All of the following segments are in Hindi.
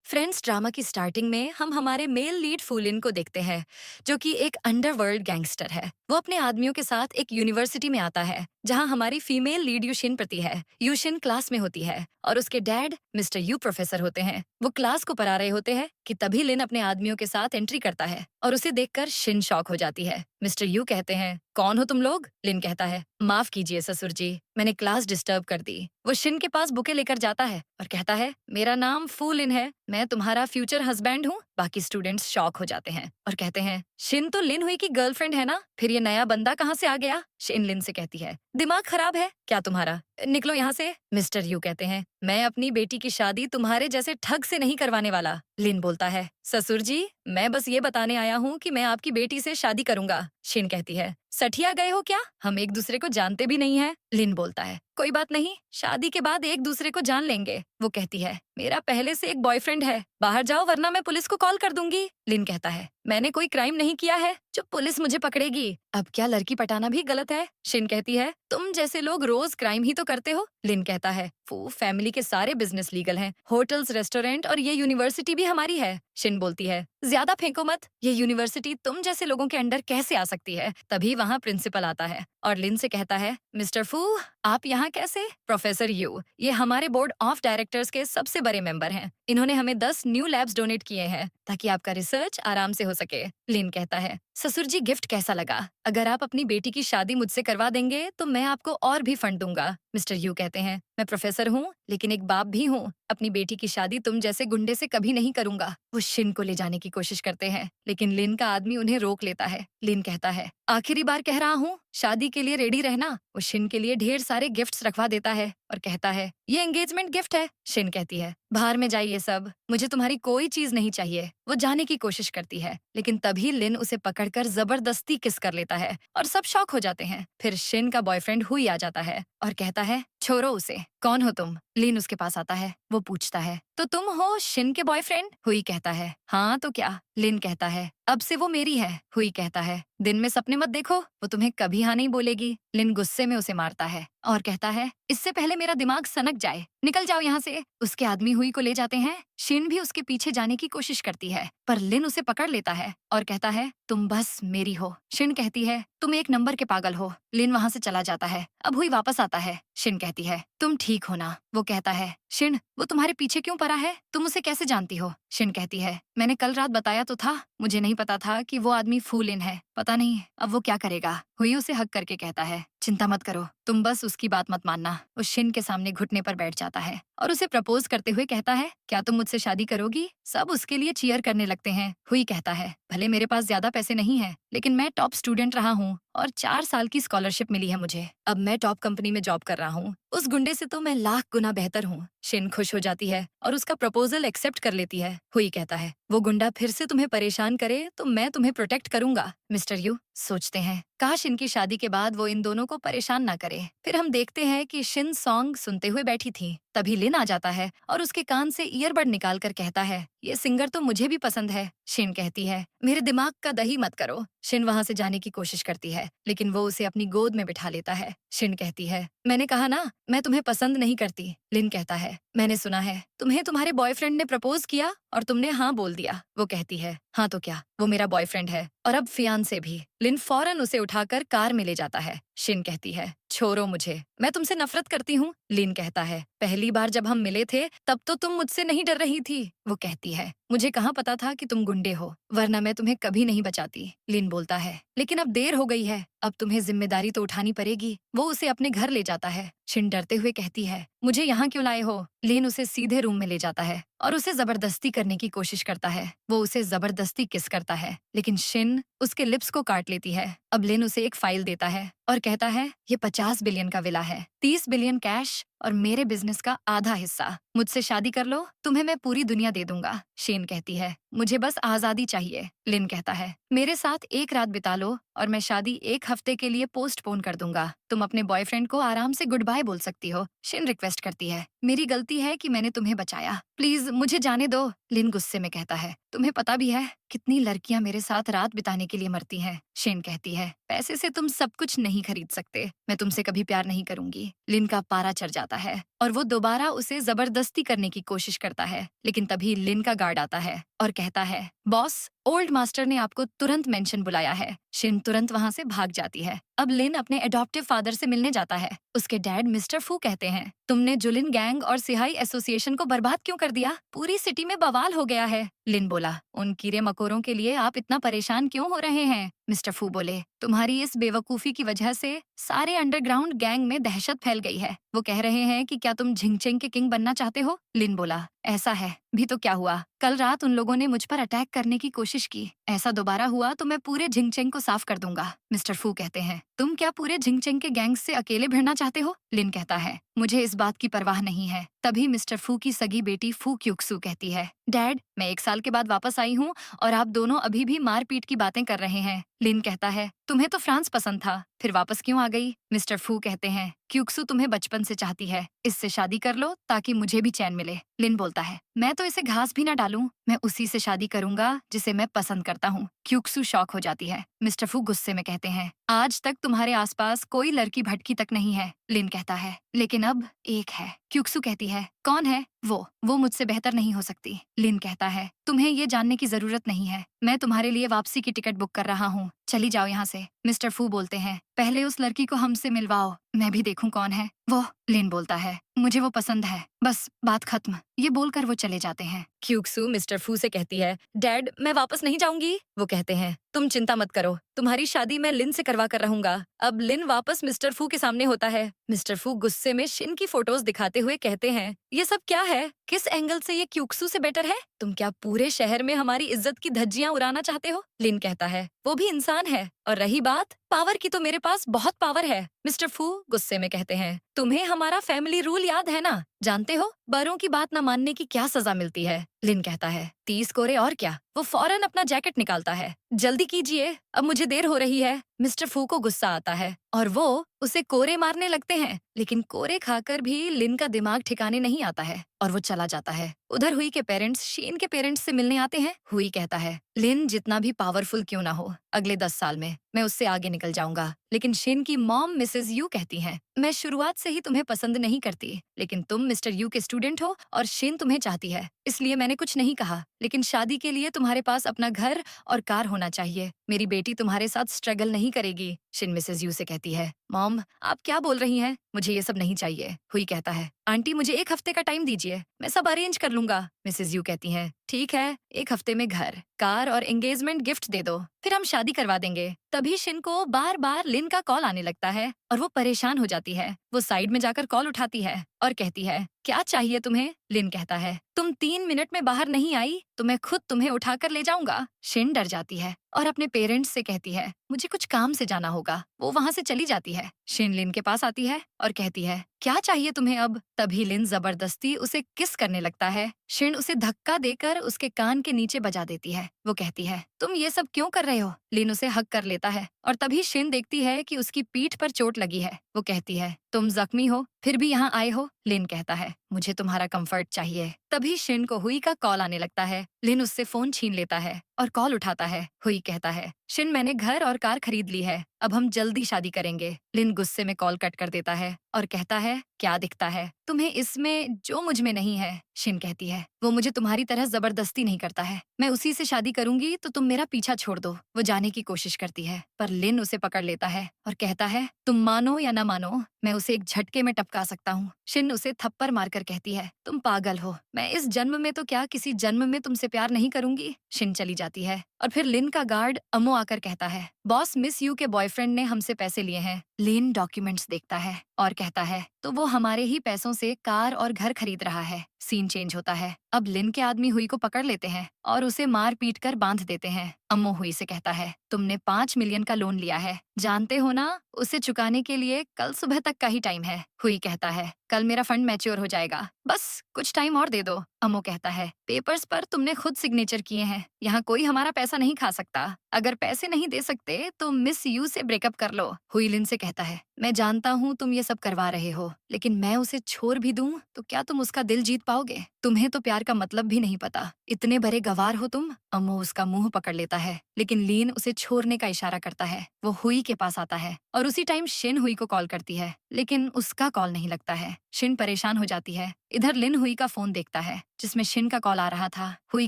फ्रेंड्स ड्रामा की स्टार्टिंग में हम हमारे मेल लीड फूलिन को देखते हैं, जो कि एक अंडरवर्ल्ड गैंगस्टर है। वो अपने आदमियों के साथ एक यूनिवर्सिटी में आता है, जहां हमारी फीमेल लीड यूशिन प्रति है। यूशिन क्लास में होती है और उसके डैड मिस्टर यू प्रोफेसर होते हैं। वो क्लास को पढ़ा रहे होते हैं कि तभी लिन अपने आदमियों के साथ एंट्री करता है और उसे देखकर शिन शॉक हो जाती है। मिस्टर यू कहते हैं, कौन हो तुम लोग? लिन कहता है, माफ कीजिए ससुर जी, मैंने क्लास डिस्टर्ब कर दी। वो शिन के पास बुके लेकर जाता है और कहता है, मेरा नाम फूलिन है, मैं तुम्हारा फ्यूचर हस्बैंड हूँ। बाकी स्टूडेंट्स शॉक हो जाते हैं और कहते हैं, शिन तो लिन हुई की गर्लफ्रेंड है ना, फिर ये नया बंदा कहाँ से आ गया? शिन लिन से कहती है, दिमाग खराब है क्या तुम्हारा? निकलो यहाँ से। मिस्टर यू कहते हैं, मैं अपनी बेटी की शादी तुम्हारे जैसे ठग से नहीं करवाने वाला। लिन बोलता है, ससुर जी, मैं बस ये बताने आया हूँ कि मैं आपकी बेटी से शादी करूंगा। शिन कहती है, सठिया गए हो क्या? हम एक दूसरे को जानते भी नहीं है। लिन बोलता है, कोई बात नहीं, शादी के बाद एक दूसरे को जान लेंगे। वो कहती है, मेरा पहले से एक बॉयफ्रेंड है, बाहर जाओ वरना मैं पुलिस को कॉल कर दूंगी। लिन कहता है, मैंने कोई क्राइम नहीं किया है जो पुलिस मुझे पकड़ेगी। अब क्या लड़की पटाना भी गलत है? शिन कहती है, तुम जैसे लोग रोज क्राइम ही तो करते हो। लिन कहता है, वो फैमिली के सारे बिजनेस लीगल हैं, होटल्स, रेस्टोरेंट और ये यूनिवर्सिटी भी हमारी है। शिन बोलती है, ज्यादा फेंको मत, ये यूनिवर्सिटी तुम जैसे लोगों के अंडर कैसे आ सकती है? तभी वहाँ प्रिंसिपल आता है और लिन से कहता है, मिस्टर फू, आप यहाँ कैसे? प्रोफेसर यू, ये हमारे बोर्ड ऑफ डायरेक्टर्स के सबसे बड़े मेंबर हैं। इन्होंने हमें 10 न्यू लैब्स डोनेट किए हैं ताकि आपका रिसर्च आराम से हो सके। लिन कहता है, ससुर जी, गिफ्ट कैसा लगा? अगर आप अपनी बेटी की शादी मुझसे करवा देंगे तो मैं आपको और भी फंड दूंगा। मिस्टर यू कहते हैं, मैं प्रोफेसर हूँ लेकिन एक बाप भी हूँ, अपनी बेटी की शादी तुम जैसे गुंडे से कभी नहीं करूंगा। वो शिन को ले जाने की कोशिश करते हैं लेकिन लिन का आदमी उन्हें रोक लेता है। लिन कहता है, आखिरी बार कह रहा हूँ, शादी के लिए रेडी रहना। वो शिन के लिए ढेर सारे गिफ्ट्स रखवा देता है और कहता है, ये एंगेजमेंट गिफ्ट है। शिन कहती है, बाहर में जाइए सब, मुझे तुम्हारी कोई चीज नहीं चाहिए। वो जाने की कोशिश करती है लेकिन तभी लिन उसे पकड़कर जबरदस्ती किस कर लेता है और सब शॉक हो जाते हैं। फिर शिन का बॉयफ्रेंड हुई आ जाता है और कहता है, छोड़ो उसे, कौन हो तुम? लिन उसके पास आता है। वो पूछता है, तो तुम हो शिन के बॉयफ्रेंड? हुई कहता है, हाँ तो क्या? लिन कहता है, अब से वो मेरी है। हुई कहता है, दिन में सपने मत देखो, वो तुम्हें कभी हाँ नहीं बोलेगी। लिन गुस्से में उसे मारता है और कहता है, इससे पहले मेरा दिमाग सनक जाए, निकल जाओ यहाँ से। उसके आदमी हुई को ले जाते हैं। शिन भी उसके पीछे जाने की कोशिश करती है पर लिन उसे पकड़ लेता है और कहता है, तुम बस मेरी हो। शिन कहती है, तुम एक नंबर के पागल हो। लिन वहाँ से चला जाता है। अब हुई वापस आता है। शिन कहती है, तुम ठीक हो ना? वो कहता है, शिन, वो तुम्हारे पीछे क्यों पड़ा है? तुम उसे कैसे जानती हो? शिन कहती है, मैंने कल रात बताया तो था, मुझे नहीं पता था कि वो आदमी फूलिन है। पता नहीं अब वो क्या करेगा। हुई उसे हक करके कहता है, चिंता मत करो, तुम बस उसकी बात मत मानना। वो शिन के सामने घुटने पर बैठ जाता है और उसे प्रपोज करते हुए कहता है, क्या तुम मुझसे शादी करोगी? सब उसके लिए चीयर करने लगते हैं। हुई कहता है, भले मेरे पास ज्यादा पैसे नहीं है लेकिन मैं टॉप स्टूडेंट रहा हूँ और 4 साल की स्कॉलरशिप मिली है मुझे। अब मैं टॉप कंपनी में जॉब कर रहा हूँ, उस गुंडे से तो मैं लाख गुना बेहतर हूँ। शिन खुश हो जाती है और उसका प्रपोजल एक्सेप्ट कर लेती है। हुई कहता है, वो गुंडा फिर से तुम्हें परेशान करे तो मैं तुम्हें प्रोटेक्ट करूंगा। मिस्टर यू सोचते हैं, काश इनकी शादी के बाद वो इन दोनों को परेशान ना करे। फिर हम देखते हैं कि शिन सॉन्ग सुनते हुए बैठी थी। तभी लिन आ जाता है और उसके कान से ईयरबड निकाल कर कहता है, ये सिंगर तो मुझे भी पसंद है। शिन कहती है, मेरे दिमाग का दही मत करो। शिन वहाँ से जाने की कोशिश करती है लेकिन वो उसे अपनी गोद में बिठा लेता है। शिन कहती है, मैंने कहा ना, मैं तुम्हें पसंद नहीं करती। लिन कहता है, मैंने सुना है तुम्हें तुम्हारे बॉयफ्रेंड ने प्रपोज किया और तुमने हाँ बोल दिया। वो कहती है, हाँ तो क्या, वो मेरा बॉयफ्रेंड है और अब फियांसे भी। लिन फौरन उसे उठाकर कार में ले जाता है। शिन कहती है, छोड़ो मुझे, मैं तुमसे नफरत करती हूँ। लिन कहता है, पहली बार जब हम मिले थे तब तो तुम मुझसे नहीं डर रही थी। वो कहती है, मुझे कहाँ पता था कि तुम गुंडे हो, वरना मैं तुम्हें कभी नहीं बचाती। लिन बोलता है, लेकिन अब देर हो गई है, अब तुम्हें जिम्मेदारी तो उठानी पड़ेगी। वो उसे अपने घर ले जाता है। शिन डरते हुए कहती है, मुझे यहाँ क्यों लाए हो? लिन उसे सीधे रूम में ले जाता है और उसे जबरदस्ती करने की कोशिश करता है। वो उसे जबरदस्ती किस करता है लेकिन शिन उसके लिप्स को काट लेती है। अब लिन उसे एक फाइल देता है और कहता है, ये 50 बिलियन का विला है, 30 बिलियन कैश और मेरे बिजनेस का आधा हिस्सा। मुझसे शादी कर लो, तुम्हें मैं पूरी दुनिया दे दूंगा। शिन कहती है, मुझे बस आजादी चाहिए। लिन कहता है, मेरे साथ एक रात बिता लो और मैं शादी 1 हफ्ते के लिए पोस्टपोन कर दूंगा। तुम अपने बॉयफ्रेंड को आराम से गुड बाय बोल सकती हो। शिन रिक्वेस्ट करती है, मेरी गलती है कि मैंने तुम्हें बचाया, प्लीज मुझे जाने दो। लिन गुस्से में कहता है, तुम्हें पता भी है कितनी लड़कियां मेरे साथ रात बिताने के लिए मरती हैं। शिन कहती है, पैसे से तुम सब कुछ नहीं खरीद सकते, मैं तुमसे कभी प्यार नहीं करूंगी। लिन का पारा चढ़ जाता है और वो दोबारा उसे जबरदस्ती मस्ती करने की कोशिश करता है, लेकिन तभी लिन का गार्ड आता है और कहता है, बॉस, ओल्ड मास्टर ने आपको तुरंत मेंशन बुलाया है। शिन तुरंत वहाँ से भाग जाती है। अब लिन अपने एडॉप्टिव फादर से मिलने जाता है। उसके डैड मिस्टर फू कहते हैं, तुमने जुलिन गैंग और सिहाई एसोसिएशन को बर्बाद क्यों कर दिया? पूरी सिटी में बवाल हो गया है। लिन बोला, उन कीड़े मकोरों के लिए आप इतना परेशान क्यों हो रहे हैं? मिस्टर फू बोले, तुम्हारी इस बेवकूफी की वजह से सारे अंडरग्राउंड गैंग में दहशत फैल गई है। वो कह रहे हैं कि क्या तुम झिंगचेंग के किंग बनना चाहते हो? लिन बोला, ऐसा है भी तो क्या हुआ, कल रात उन लोगों ने मुझ पर अटैक करने की कोशिश की। ऐसा दोबारा हुआ तो मैं पूरे झिंगचेंग को साफ कर दूंगा। मिस्टर फू कहते हैं, तुम क्या पूरे झिंगचेंग के गैंग से अकेले भिड़ना चाहते हो? लिन कहता है, मुझे इस बात की परवाह नहीं है। तभी मिस्टर फू की सगी बेटी फू क्यूक्सू कहती है, डैड, मैं 1 साल के बाद वापस आई हूँ और आप दोनों अभी भी मारपीट की बातें कर रहे हैं। लिन कहता है, तुम्हें तो फ्रांस पसंद था, फिर वापस क्यों आ गई? मिस्टर फू कहते हैं, क्यूक्सू तुम्हें बचपन से चाहती है, इससे शादी कर लो ताकि मुझे भी चैन मिले। लिन बोलता है, मैं तो इसे घास भी ना डालूं, मैं उसी से शादी करूंगा जिसे मैं पसंद करता हूँ। क्यूक्सू शॉक हो जाती है। मिस्टर फू गुस्से में कहते हैं, आज तक तुम्हारे आसपास कोई लड़की भटकी तक नहीं है। लिन कहता है, लेकिन अब एक है। क्यूक्सू कहती है, कौन है? वो मुझसे बेहतर नहीं हो सकती। लिन कहता है, तुम्हें ये जानने की जरूरत नहीं है, मैं तुम्हारे लिए वापसी की टिकट बुक कर रहा हूँ, चली जाओ यहाँ से। मिस्टर फू बोलते हैं, पहले उस लड़की को हमसे मिलवाओ, मैं भी देखूं कौन है वो। लिन बोलता है, मुझे वो पसंद है, बस बात खत्म। ये बोलकर वो चले जाते हैं। क्यूक्सू मिस्टर फू से कहती है, डैड, मैं वापस नहीं जाऊंगी। वो कहते हैं, तुम चिंता मत करो, तुम्हारी शादी मैं लिन से करवा कर रहूंगा। अब लिन वापस मिस्टर फू के सामने होता है। मिस्टर फू गुस्से में शिन की फोटोज दिखाते हुए कहते हैं, ये सब क्या है? किस एंगल से ये क्यूक्सू से बेटर है? तुम क्या पूरे शहर में हमारी इज्जत की धज्जियां उड़ाना चाहते हो? लिन कहता है, वो भी इंसान है, और रही बात पावर की, तो मेरे पास बहुत पावर है। मिस्टर फू गुस्से में कहते हैं, तुम्हें हमारा फैमिली रूल याद है ना? जानते हो बड़ों की बात न मानने की क्या सजा मिलती है? लिन कहता है, 30 कोरे और क्या? वो फौरन अपना जैकेट निकालता है, जल्दी कीजिए, अब मुझे देर हो रही है। मिस्टर फू को गुस्सा आता है और वो उसे कोरे मारने लगते हैं, लेकिन कोरे खाकर भी लिन का दिमाग ठिकाने नहीं आता है और वो चला जाता है। उधर हुई के पेरेंट्स शीन के पेरेंट्स से मिलने आते हैं। हुई कहता है, लिन जितना भी पावरफुल क्यों ना हो, अगले 10 साल में मैं उससे आगे निकल जाऊंगा। लेकिन शिन की मॉम मिसेस यू कहती हैं, मैं शुरुआत से ही तुम्हें पसंद नहीं करती, लेकिन तुम मिस्टर यू के स्टूडेंट हो और शिन तुम्हें चाहती है, इसलिए मैंने कुछ नहीं कहा। लेकिन शादी के लिए तुम्हारे पास अपना घर और कार होना चाहिए। मेरी बेटी तुम्हारे साथ स्ट्रगल नहीं करेगी। शिन मिसेस यू से कहती है, मॉम, आप क्या बोल रही हैं? मुझे ये सब नहीं चाहिए। हुई कहता है, आंटी, मुझे 1 हफ्ते का टाइम दीजिए, मैं सब अरेंज कर लूंगा। मिसेस यू कहती हैं, ठीक है, 1 हफ्ते में घर, कार और एंगेजमेंट गिफ्ट दे दो, फिर हम शादी करवा देंगे। तभी शिन को बार बार लिन का कॉल आने लगता है और वो परेशान हो जाती है। वो साइड में जाकर कॉल उठाती है और कहती है, क्या चाहिए तुम्हें? लिन कहता है, तुम 3 मिनट में बाहर नहीं आई तो मैं खुद तुम्हें उठाकर ले जाऊंगा। शिन डर जाती है और अपने पेरेंट्स से कहती है, मुझे कुछ काम से जाना होगा। वो वहाँ से चली जाती है। शिन लिन के पास आती है और कहती है, क्या चाहिए तुम्हें अब? तभी लिन जबरदस्ती उसे किस करने लगता है। शिन उसे धक्का देकर उसके कान के नीचे बजा देती है। वो कहती है, तुम ये सब क्यों कर रहे हो? लिन उसे हक कर लेता है और तभी शिन देखती है कि उसकी पीठ पर चोट लगी है। वो कहती है, तुम जख्मी हो फिर भी यहाँ आए हो? लिन कहता है, मुझे तुम्हारा कंफर्ट चाहिए। तभी शिन को हुई का कॉल आने लगता है। लिन उससे फोन छीन लेता है और कॉल उठाता है। हुई कहता है, शिन, मैंने घर और कार खरीद ली है, अब हम जल्दी शादी करेंगे। लिन गुस्से में कॉल कट कर देता है और कहता है, क्या दिखता है तुम्हें इसमें जो मुझ में नहीं है? शिन कहती है, वो मुझे तुम्हारी तरह जबरदस्ती नहीं करता है, मैं उसी से शादी करूंगी तो तुम मेरा पीछा छोड़ दो। वो जाने की कोशिश करती है पर लिन उसे पकड़ लेता है और कहता है, तुम मानो या ना मानो, मैं उसे एक झटके में टपका सकता हूँ। शिन उसे थप्पड़ मारकर कहती है, तुम पागल हो, मैं इस जन्म में तो क्या किसी जन्म में तुमसे प्यार नहीं करूंगी। शिन चली जाती है और फिर लिन का गार्ड अमो आकर कहता है, बॉस, मिस यू के बॉयफ्रेंड ने हमसे पैसे लिए हैं। लिन डॉक्यूमेंट्स देखता है और कहता है, तो वो हमारे ही पैसों से कार और घर खरीद रहा है। सीन चेंज होता है। अब लिन के आदमी हुई को पकड़ लेते हैं और उसे मार पीट कर बांध देते हैं। अम्मो हुई से कहता है, तुमने 5 मिलियन का लोन लिया है, जानते हो ना, उसे चुकाने के लिए कल सुबह तक का ही टाइम है। हुई कहता है, कल मेरा फंड मैच्योर हो जाएगा, बस कुछ टाइम और दे दो। अम्मो कहता है, पेपर्स पर तुमने खुद सिग्नेचर किए हैं, यहाँ कोई हमारा पैसा नहीं खा सकता। अगर पैसे नहीं दे सकते तो मिस यू से ब्रेकअप कर लो। हुई लिन से कहता है, मैं जानता हूँ तुम ये सब करवा रहे हो, लेकिन मैं उसे छोड़ भी दूं तो क्या तुम उसका दिल जीत पाओगे? तुम्हें तो प्यार का मतलब भी नहीं पता, इतने बड़े गवार हो तुम। अम्मो उसका मुंह पकड़ लेता है, लेकिन लीन उसे छोड़ने का इशारा करता है। वो हुई के पास आता है और उसी टाइम शिन हुई को कॉल करती है, लेकिन उसका कॉल नहीं लगता है। शिन परेशान हो जाती है। इधर लिन हुई का फोन देखता है जिसमें शिन का कॉल आ रहा था। हुई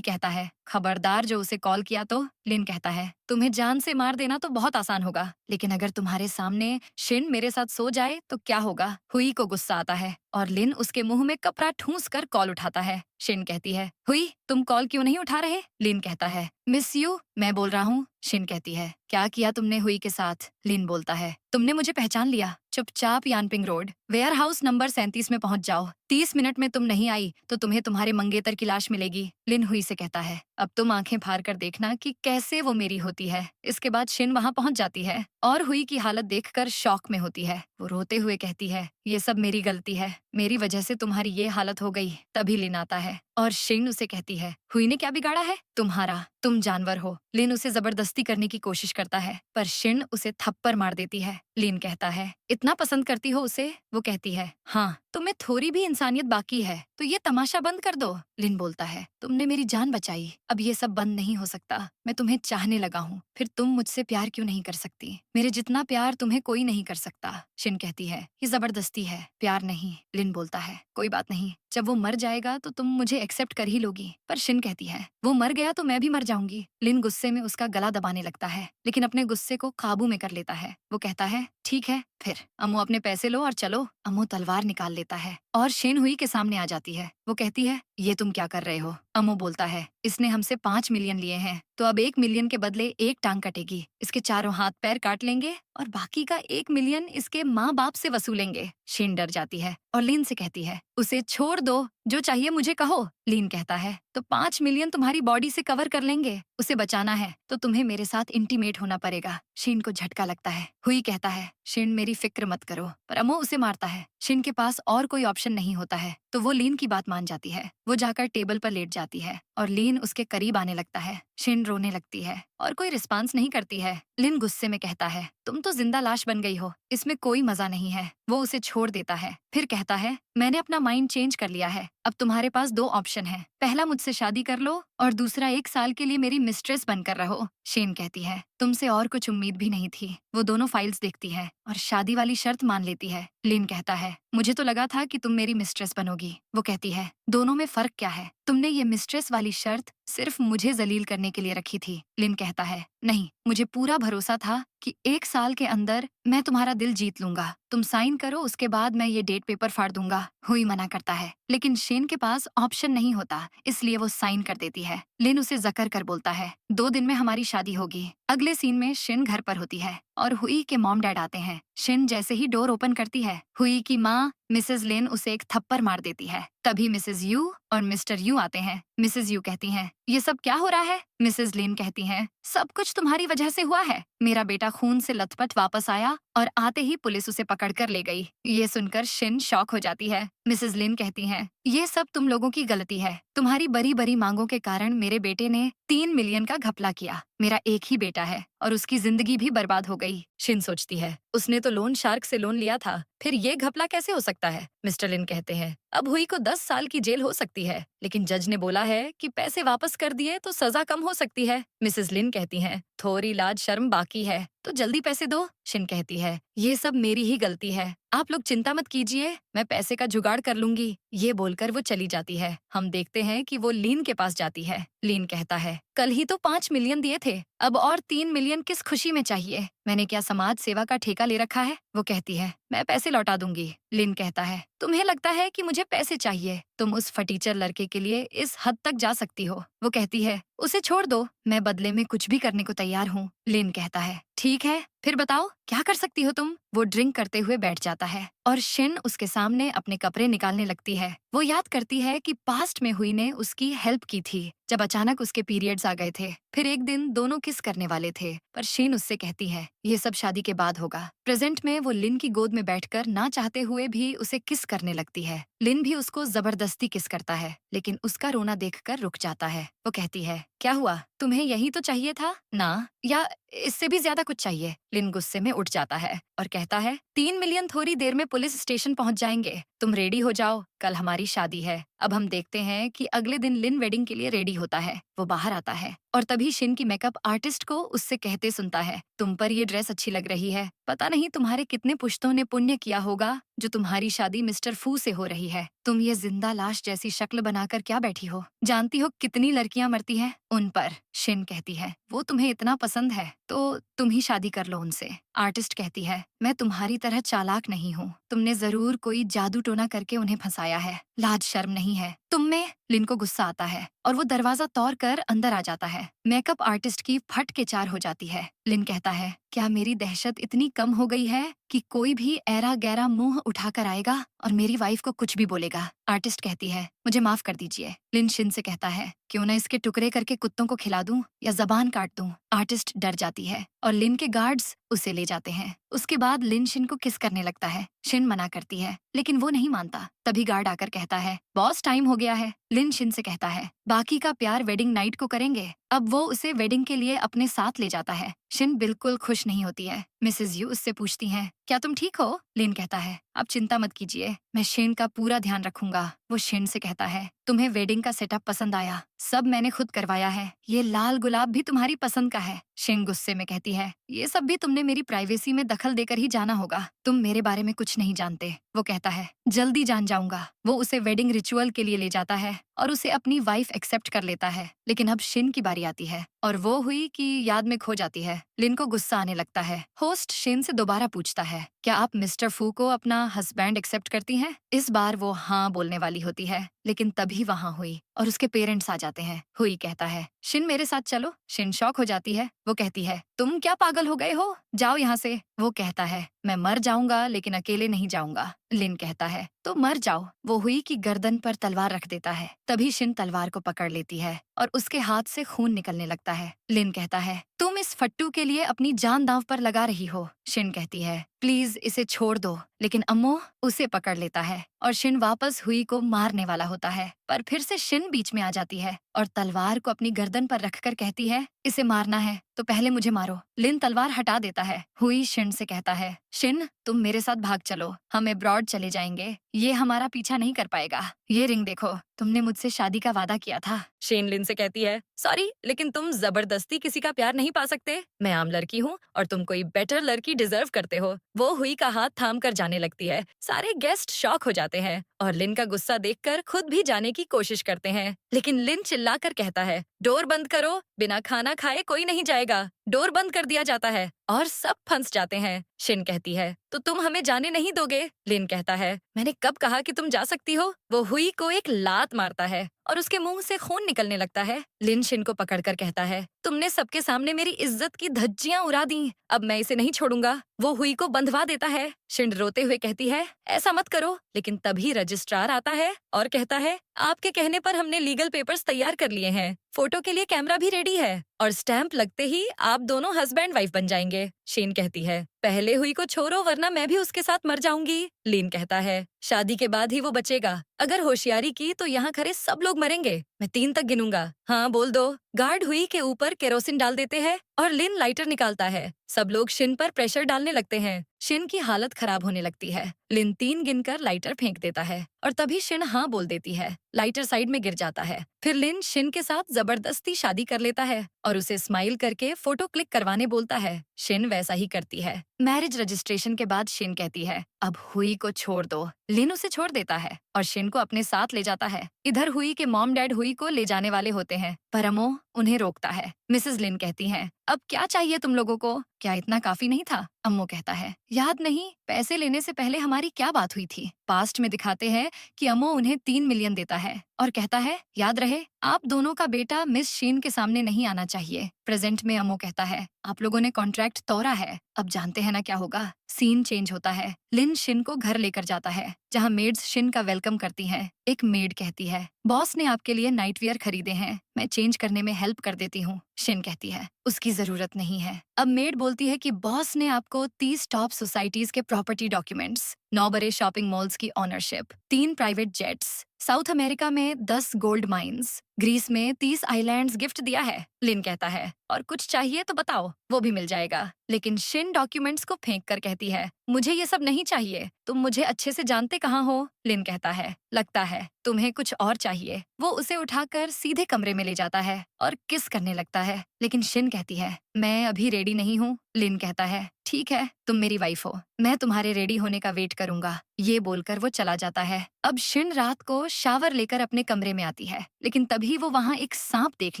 कहता है, खबरदार जो उसे कॉल किया तो। लिन कहता है, तुम्हें जान से मार देना तो बहुत आसान होगा, लेकिन अगर तुम्हारे सामने शिन मेरे साथ सो जाए तो क्या होगा। हुई को गुस्सा आता है और लिन उसके मुंह में कपड़ा ठूंस कर कॉल उठाता है। शिन कहती है, हुई तुम कॉल क्यों नहीं उठा रहे। लिन कहता है, मिस यू मैं बोल रहा हूँ। शिन कहती है, क्या किया तुमने हुई के साथ। लिन बोलता है, तुमने मुझे पहचान लिया। चुपचाप यानपिंग रोड वेयर हाउस नंबर 37 में पहुंच जाओ। 30 मिनट में तुम नहीं आई तो तुम्हें तुम्हारे मंगेतर की लाश मिलेगी। लिन हुई से कहता है, अब तुम आंखें फाड़ कर देखना कि कैसे वो मेरी होती है। इसके बाद शिन वहां पहुंच जाती है और हुई की हालत देखकर शॉक में होती है। वो रोते हुए कहती है, ये सब मेरी गलती है, मेरी वजह से तुम्हारी ये हालत हो गई। तभी लिन आता है और शिन उसे कहती है, हुई ने क्या बिगाड़ा है तुम्हारा, तुम जानवर हो। लिन उसे जबरदस्ती करने की कोशिश करता है पर शिन उसे थप्पड़ मार देती है। लिन कहता है, इतना पसंद करती हो उसे। वो कहती है, हाँ तुम्हें थोड़ी भी इंसानियत बाकी है तो ये तमाशा बंद कर दो। लिन बोलता है, तुमने मेरी जान बचाई, अब ये सब बंद नहीं हो सकता। मैं तुम्हें चाहने लगा हूँ, फिर तुम मुझसे प्यार क्यों नहीं कर सकती। मेरे जितना प्यार तुम्हें कोई नहीं कर सकता। शिन कहती है, ये जबरदस्ती है, प्यार नहीं। लिन बोलता है, कोई बात नहीं, जब वो मर जाएगा तो तुम मुझे एक्सेप्ट कर ही लोगी। पर शिन कहती है, वो मर गया तो मैं भी मर जाऊंगी। लिन गुस्से में उसका गला दबाने लगता है लेकिन अपने गुस्से को काबू में कर लेता है। वो कहता है, ठीक है फिर अम्मू अपने पैसे लो और चलो। अम्मू तलवार निकाल लेता है और शेन हुई के सामने आ जाती है। वो कहती है, ये तुम क्या कर रहे हो। अम्मू बोलता है, इसने हमसे 5 मिलियन लिए हैं तो अब 1 मिलियन के बदले एक टांग कटेगी, इसके चारों हाथ पैर काट लेंगे और बाकी का 1 मिलियन इसके माँ बाप से वसूलेंगे। शेन डर जाती है और लीन से कहती है, उसे छोड़ दो, जो चाहिए मुझे कहो। लीन कहता है, तो 5 मिलियन तुम्हारी बॉडी से कवर कर लेंगे, उसे बचाना है तो तुम्हें मेरे साथ इंटीमेट होना पड़ेगा। शिन को झटका लगता है। हुई कहता है, शिन मेरी फिक्र मत करो, पर अमो उसे मारता है। शिन के पास और कोई ऑप्शन नहीं होता है तो वो लीन की बात मान जाती है। वो जाकर टेबल पर लेट जाती है और लीन उसके करीब आने लगता है। शिन रोने लगती है और कोई रिस्पांस नहीं करती है। लिन गुस्से में कहता है, तुम तो जिंदा लाश बन गई हो, इसमें कोई मजा नहीं है। वो उसे छोड़ देता है, फिर कहता है, मैंने अपना माइंड चेंज कर लिया है, अब तुम्हारे पास 2 ऑप्शन है, पहला मुझसे शादी कर लो और दूसरा 1 साल के लिए मेरी मिस्ट्रेस बनकर रहो। शेन कहती है, तुमसे और कुछ उम्मीद भी नहीं थी। वो दोनों फाइल्स देखती है और शादी वाली शर्त मान लेती है। लिन कहता है, मुझे तो लगा था कि तुम मेरी मिस्ट्रेस बनोगी। वो कहती है, दोनों में फर्क क्या है, तुमने ये मिस्ट्रेस वाली शर्त सिर्फ मुझे जलील करने के लिए रखी थी। लिन कहता है, नहीं, मुझे पूरा भरोसा था कि 1 साल के अंदर मैं तुम्हारा दिल जीत लूंगा, तुम साइन करो, उसके बाद मैं ये डेट पेपर फाड़ दूंगा। हुई मना करता है लेकिन शेन के पास ऑप्शन नहीं होता, इसलिए वो साइन कर देती है। लिन उसे जकर कर बोलता है, 2 दिन में हमारी शादी होगी। अगले सीन में शिन घर पर होती है और हुई के मॉम डैड आते हैं। शिन जैसे ही डोर ओपन करती है, हुई की माँ मिसेस लिन उसे एक थप्पड़ मार देती है। तभी मिसेस यू और मिस्टर यू आते हैं। मिसेस यू कहती हैं, ये सब क्या हो रहा है। मिसेस लिन कहती हैं, सब कुछ तुम्हारी वजह से हुआ है। मेरा बेटा खून से लथपथ वापस आया और आते ही पुलिस उसे पकड़कर ले गई। ये सुनकर शिन शॉक हो जाती है। मिसेस लिन कहती हैं, ये सब तुम लोगों की गलती है, तुम्हारी बड़ी बड़ी मांगों के कारण मेरे बेटे ने 3 मिलियन का घपला किया। मेरा एक ही बेटा है और उसकी जिंदगी भी बर्बाद हो गई। शिन सोचती है, उसने तो लोन शार्क से लोन लिया था, फिर ये घपला कैसे हो सकता है। मिस्टर लिन कहते हैं, अब हुई को 10 साल की जेल हो सकती है, लेकिन जज ने बोला है कि पैसे वापस कर दिए तो सजा कम हो सकती है। मिसेस लिन कहती हैं, थोड़ी लाज शर्म बाकी है तो जल्दी पैसे दो। शिन कहती है, ये सब मेरी ही गलती है, आप लोग चिंता मत कीजिए, मैं पैसे का जुगाड़ कर लूंगी। ये बोलकर वो चली जाती है। हम देखते हैं कि वो लीन के पास जाती है। लीन कहता है, कल ही तो 5 मिलियन दिए थे, अब और 3 मिलियन किस खुशी में चाहिए। मैंने क्या समाज सेवा का ठेका ले रखा है। वो कहती है, मैं पैसे लौटा दूंगी। लिन कहता है, तुम्हें लगता है कि मुझे पैसे चाहिए, तुम उस फटीचर लड़के के लिए इस हद तक जा सकती हो। वो कहती है, उसे छोड़ दो, मैं बदले में कुछ भी करने को तैयार हूँ। लिन कहता है, ठीक है, फिर बताओ क्या कर सकती हो तुम। वो ड्रिंक करते हुए बैठ जाता है और शिन उसके सामने अपने कपड़े निकालने लगती है। वो याद करती है कि पास्ट में हुई ने उसकी हेल्प की थी जब अचानक उसके पीरियड्स आ गए थे। फिर एक दिन दोनों किस करने वाले थे, पर शिन उससे कहती है, ये सब शादी के बाद होगा। प्रेजेंट में वो लिन की गोद में बैठकर ना चाहते हुए भी उसे किस करने लगती है। लिन भी उसको जबरदस्ती किस करता है लेकिन उसका रोना देखकर रुक जाता है। वो कहती है, क्या हुआ, तुम्हें यही तो चाहिए था ना, या इससे भी ज्यादा कुछ चाहिए। लिन गुस्से में उठ जाता है और कहता है, 3 मिलियन थोड़ी देर में पुलिस स्टेशन पहुंच जाएंगे, तुम रेडी हो जाओ, कल हमारी शादी है। अब हम देखते हैं कि अगले दिन लिन वेडिंग के लिए रेडी होता है। वो बाहर आता है और तभी शिन की मेकअप आर्टिस्ट को उससे कहते सुनता है, तुम पर ये ड्रेस अच्छी लग रही है। पता नहीं तुम्हारे कितने पुश्तों ने पुण्य किया होगा जो तुम्हारी शादी मिस्टर फू से हो रही है। तुम ये जिंदा लाश जैसी शक्ल बनाकर क्या बैठी हो? जानती हो कितनी लड़कियां मरती हैं उन पर? शिन कहती है, वो तुम्हें इतना पसंद है तो तुम ही शादी कर लो उनसे। आर्टिस्ट कहती है, मैं तुम्हारी तरह चालाक नहीं हूँ। तुमने जरूर कोई जादू टोना करके उन्हें फंसाया है। लाज शर्म नहीं है तुम में? लिन को गुस्सा आता है और वो दरवाजा तोड़ कर अंदर आ जाता है। मेकअप आर्टिस्ट की फट के चार हो जाती है। लिन कहता है, क्या मेरी दहशत इतनी कम हो गई है कि कोई भी ऐरा गैरा मुंह उठाकर आएगा और मेरी वाइफ को कुछ भी बोलेगा? आर्टिस्ट कहती है, मुझे माफ कर दीजिए। लिन शिन से कहता है, क्यों ना इसके टुकड़े करके कुत्तों को खिला दूं या जबान काट दूं? आर्टिस्ट डर जाती है और लिन के गार्ड्स उसे ले जाते हैं। उसके बाद लिन शिन को किस करने लगता है। शिन मना करती है लेकिन वो नहीं मानता। तभी गार्ड आकर कहता है, बॉस टाइम हो गया है। लिन शिन से कहता है, बाकी का प्यार वेडिंग नाइट को करेंगे। अब वो उसे वेडिंग के लिए अपने साथ ले जाता है। शिन बिल्कुल खुश नहीं होती है। मिसेस यू उससे पूछती हैं, क्या तुम ठीक हो? लिन कहता है, आप चिंता मत कीजिए, मैं शिन का पूरा ध्यान रखूंगा। वो शिन से कहता है, तुम्हें वेडिंग का सेटअप पसंद आया? सब मैंने खुद करवाया है। ये लाल गुलाब भी तुम्हारी पसंद का है। शिन गुस्से में कहती है, ये सब भी तुमने मेरी प्राइवेसी में दखल देकर ही जाना होगा। तुम मेरे बारे में कुछ नहीं जानते। वो कहता है, जल्दी जान जाऊंगा। वो उसे वेडिंग रिचुअल के लिए ले जाता है और उसे अपनी वाइफ एक्सेप्ट कर लेता है। लेकिन अब शिन की बारी आती है और वो हुई कि याद में खो जाती है। लिन को गुस्सा आने लगता है। होस्ट शिन से दोबारा पूछता है, क्या आप मिस्टर फू को अपना हस्बैंड एक्सेप्ट करती हैं? इस बार वो हाँ बोलने वाली होती है लेकिन तभी वहाँ हुई और उसके पेरेंट्स आ जाते हैं। हुई कहता है, शिन मेरे साथ चलो। शिन शॉक हो जाती है। वो कहती है, तुम क्या पागल हो गए हो? जाओ यहाँ से। वो कहता है, मैं मर जाऊंगा लेकिन अकेले नहीं जाऊंगा। लिन कहता है, तो मर जाओ। वो हुई की गर्दन पर तलवार रख देता है। तभी शिन तलवार को पकड़ लेती है और उसके हाथ से खून निकलने लगता है। लिन कहता है, तुम इस फट्टू के लिए अपनी जान दांव पर लगा रही हो। शिन कहती है, प्लीज इसे छोड़ दो। लेकिन अम्मो उसे पकड़ लेता है और शिन वापस हुई को मारने वाला होता है। पर फिर से शिन बीच में आ जाती है और तलवार को अपनी गर्दन पर रखकर कहती है, इसे मारना है तो पहले मुझे मारो। लिन तलवार हटा देता है। हुई शिन से कहता है, शिन तुम मेरे साथ भाग चलो, हम अब्रॉड चले जाएंगे। ये हमारा पीछा नहीं कर पाएगा। ये रिंग देखो, तुमने मुझसे शादी का वादा किया था। शिन लिन से कहती है, सॉरी लेकिन तुम जबरदस्ती किसी का प्यार नहीं पा सकते। मैं आम लड़की हूँ और तुम कोई बेटर लड़की डिजर्व करते हो। वो हुई का हाथ थाम कर जाने लगती है। सारे गेस्ट शॉक हो जाते हैं और लिन का गुस्सा देखकर खुद भी जाने की कोशिश करते हैं। लेकिन लिन चिल्लाकर कहता है, डोर बंद करो, बिना खाना खाए कोई नहीं जाएगा। डोर बंद कर दिया जाता है और सब फंस जाते हैं। शिन कहती है, तो तुम हमें जाने नहीं दोगे? लिन कहता है, मैंने कब कहा कि तुम जा सकती हो? वो हुई को एक लात मारता है और उसके मुंह से खून निकलने लगता है। लिन शिन को पकड़कर कहता है, तुमने सबके सामने मेरी इज्जत की धज्जियां उड़ा दी, अब मैं इसे नहीं छोड़ूंगा। वो हुई को बंधवा देता है। शिन रोते हुए कहती है, ऐसा मत करो। लेकिन तभी रजिस्ट्रार आता है और कहता है, आपके कहने पर हमने लीगल पेपर्स तैयार कर लिए हैं, फोटो के लिए कैमरा भी रेडी है और स्टैंप लगते ही आप दोनों हस्बैंड वाइफ बन जाएंगे। शिन कहती है, पहले हुई को छोड़ो वरना मैं भी उसके साथ मर जाऊंगी। लिन कहता है, शादी के बाद ही वो बचेगा। अगर होशियारी की तो यहाँ खड़े सब लोग मरेंगे। मैं 3 तक गिनूंगा। हाँ बोल दो। गार्ड हुई के ऊपर केरोसिन डाल देते हैं और लिन लाइटर निकालता है। सब लोग शिन पर प्रेशर डालने लगते हैं। शिन की हालत खराब होने लगती है। लिन 3 गिनकर लाइटर फेंक देता है और तभी शिन हाँ बोल देती है। लाइटर साइड में गिर जाता है। फिर लिन शिन के साथ जबरदस्ती शादी कर लेता है और उसे स्माइल करके फोटो क्लिक करवाने बोलता है। शिन वैसा ही करती है। मैरिज रजिस्ट्रेशन के बाद शिन कहती है, अब हुई को छोड़ दो। लिन उसे छोड़ देता है और शिन को अपने साथ ले जाता है। इधर हुई के मॉम डैड हुई को ले जाने वाले होते हैं पर अमो उन्हें रोकता है। मिसेस लिन कहती हैं, अब क्या चाहिए तुम लोगों को? क्या इतना काफी नहीं था? अम्मो कहता है, याद नहीं पैसे लेने से पहले हमारी क्या बात हुई थी। पास्ट में दिखाते हैं कि अम्मो उन्हें 3 मिलियन देता है और कहता है, याद रहे आप दोनों का बेटा मिस शीन के सामने नहीं आना चाहिए। प्रेजेंट में अम्मो कहता है, आप लोगों ने कॉन्ट्रैक्ट तोड़ा है, अब जानते हैं ना क्या होगा। सीन चेंज होता है। लिन शिन को घर लेकर जाता है जहाँ मेड्स शिन का वेलकम करती हैं। एक मेड कहती है, बॉस ने आपके लिए नाइट वियर खरीदे हैं, मैं चेंज करने में हेल्प कर देती हूँ। शिन कहती है, उसकी जरूरत नहीं है। अब मेड बोलती है कि बॉस ने आपको 30 टॉप सोसाइटीज के प्रॉपर्टी डॉक्यूमेंट्स, 9 बड़े शॉपिंग मॉल्स की ownership, 3 private jets, south America में 10 गोल्ड माइंस, ग्रीस में 30 आइलैंड्स गिफ्ट दिया है। लिन कहता है, और कुछ चाहिए तो बताओ, वो भी मिल जाएगा। लेकिन शिन डॉक्यूमेंट्स को फेंक कर कहती है, मुझे ये सब नहीं चाहिए, तुम मुझे अच्छे से जानते कहाँ हो। लिन कहता है, लगता है तुम्हें कुछ और चाहिए। वो उसे उठाकर सीधे कमरे में ले जाता है और किस करने लगता है, लेकिन शिन कहती है, मैं अभी रेडी नहीं हूँ। लिन कहता है, ठीक है, तुम मेरी वाइफ हो, मैं तुम्हारे रेडी होने का वेट करूंगा। ये बोलकर वो चला जाता है। अब शिन रात को शावर लेकर अपने कमरे में आती है, लेकिन तभी वो वहाँ एक सांप देख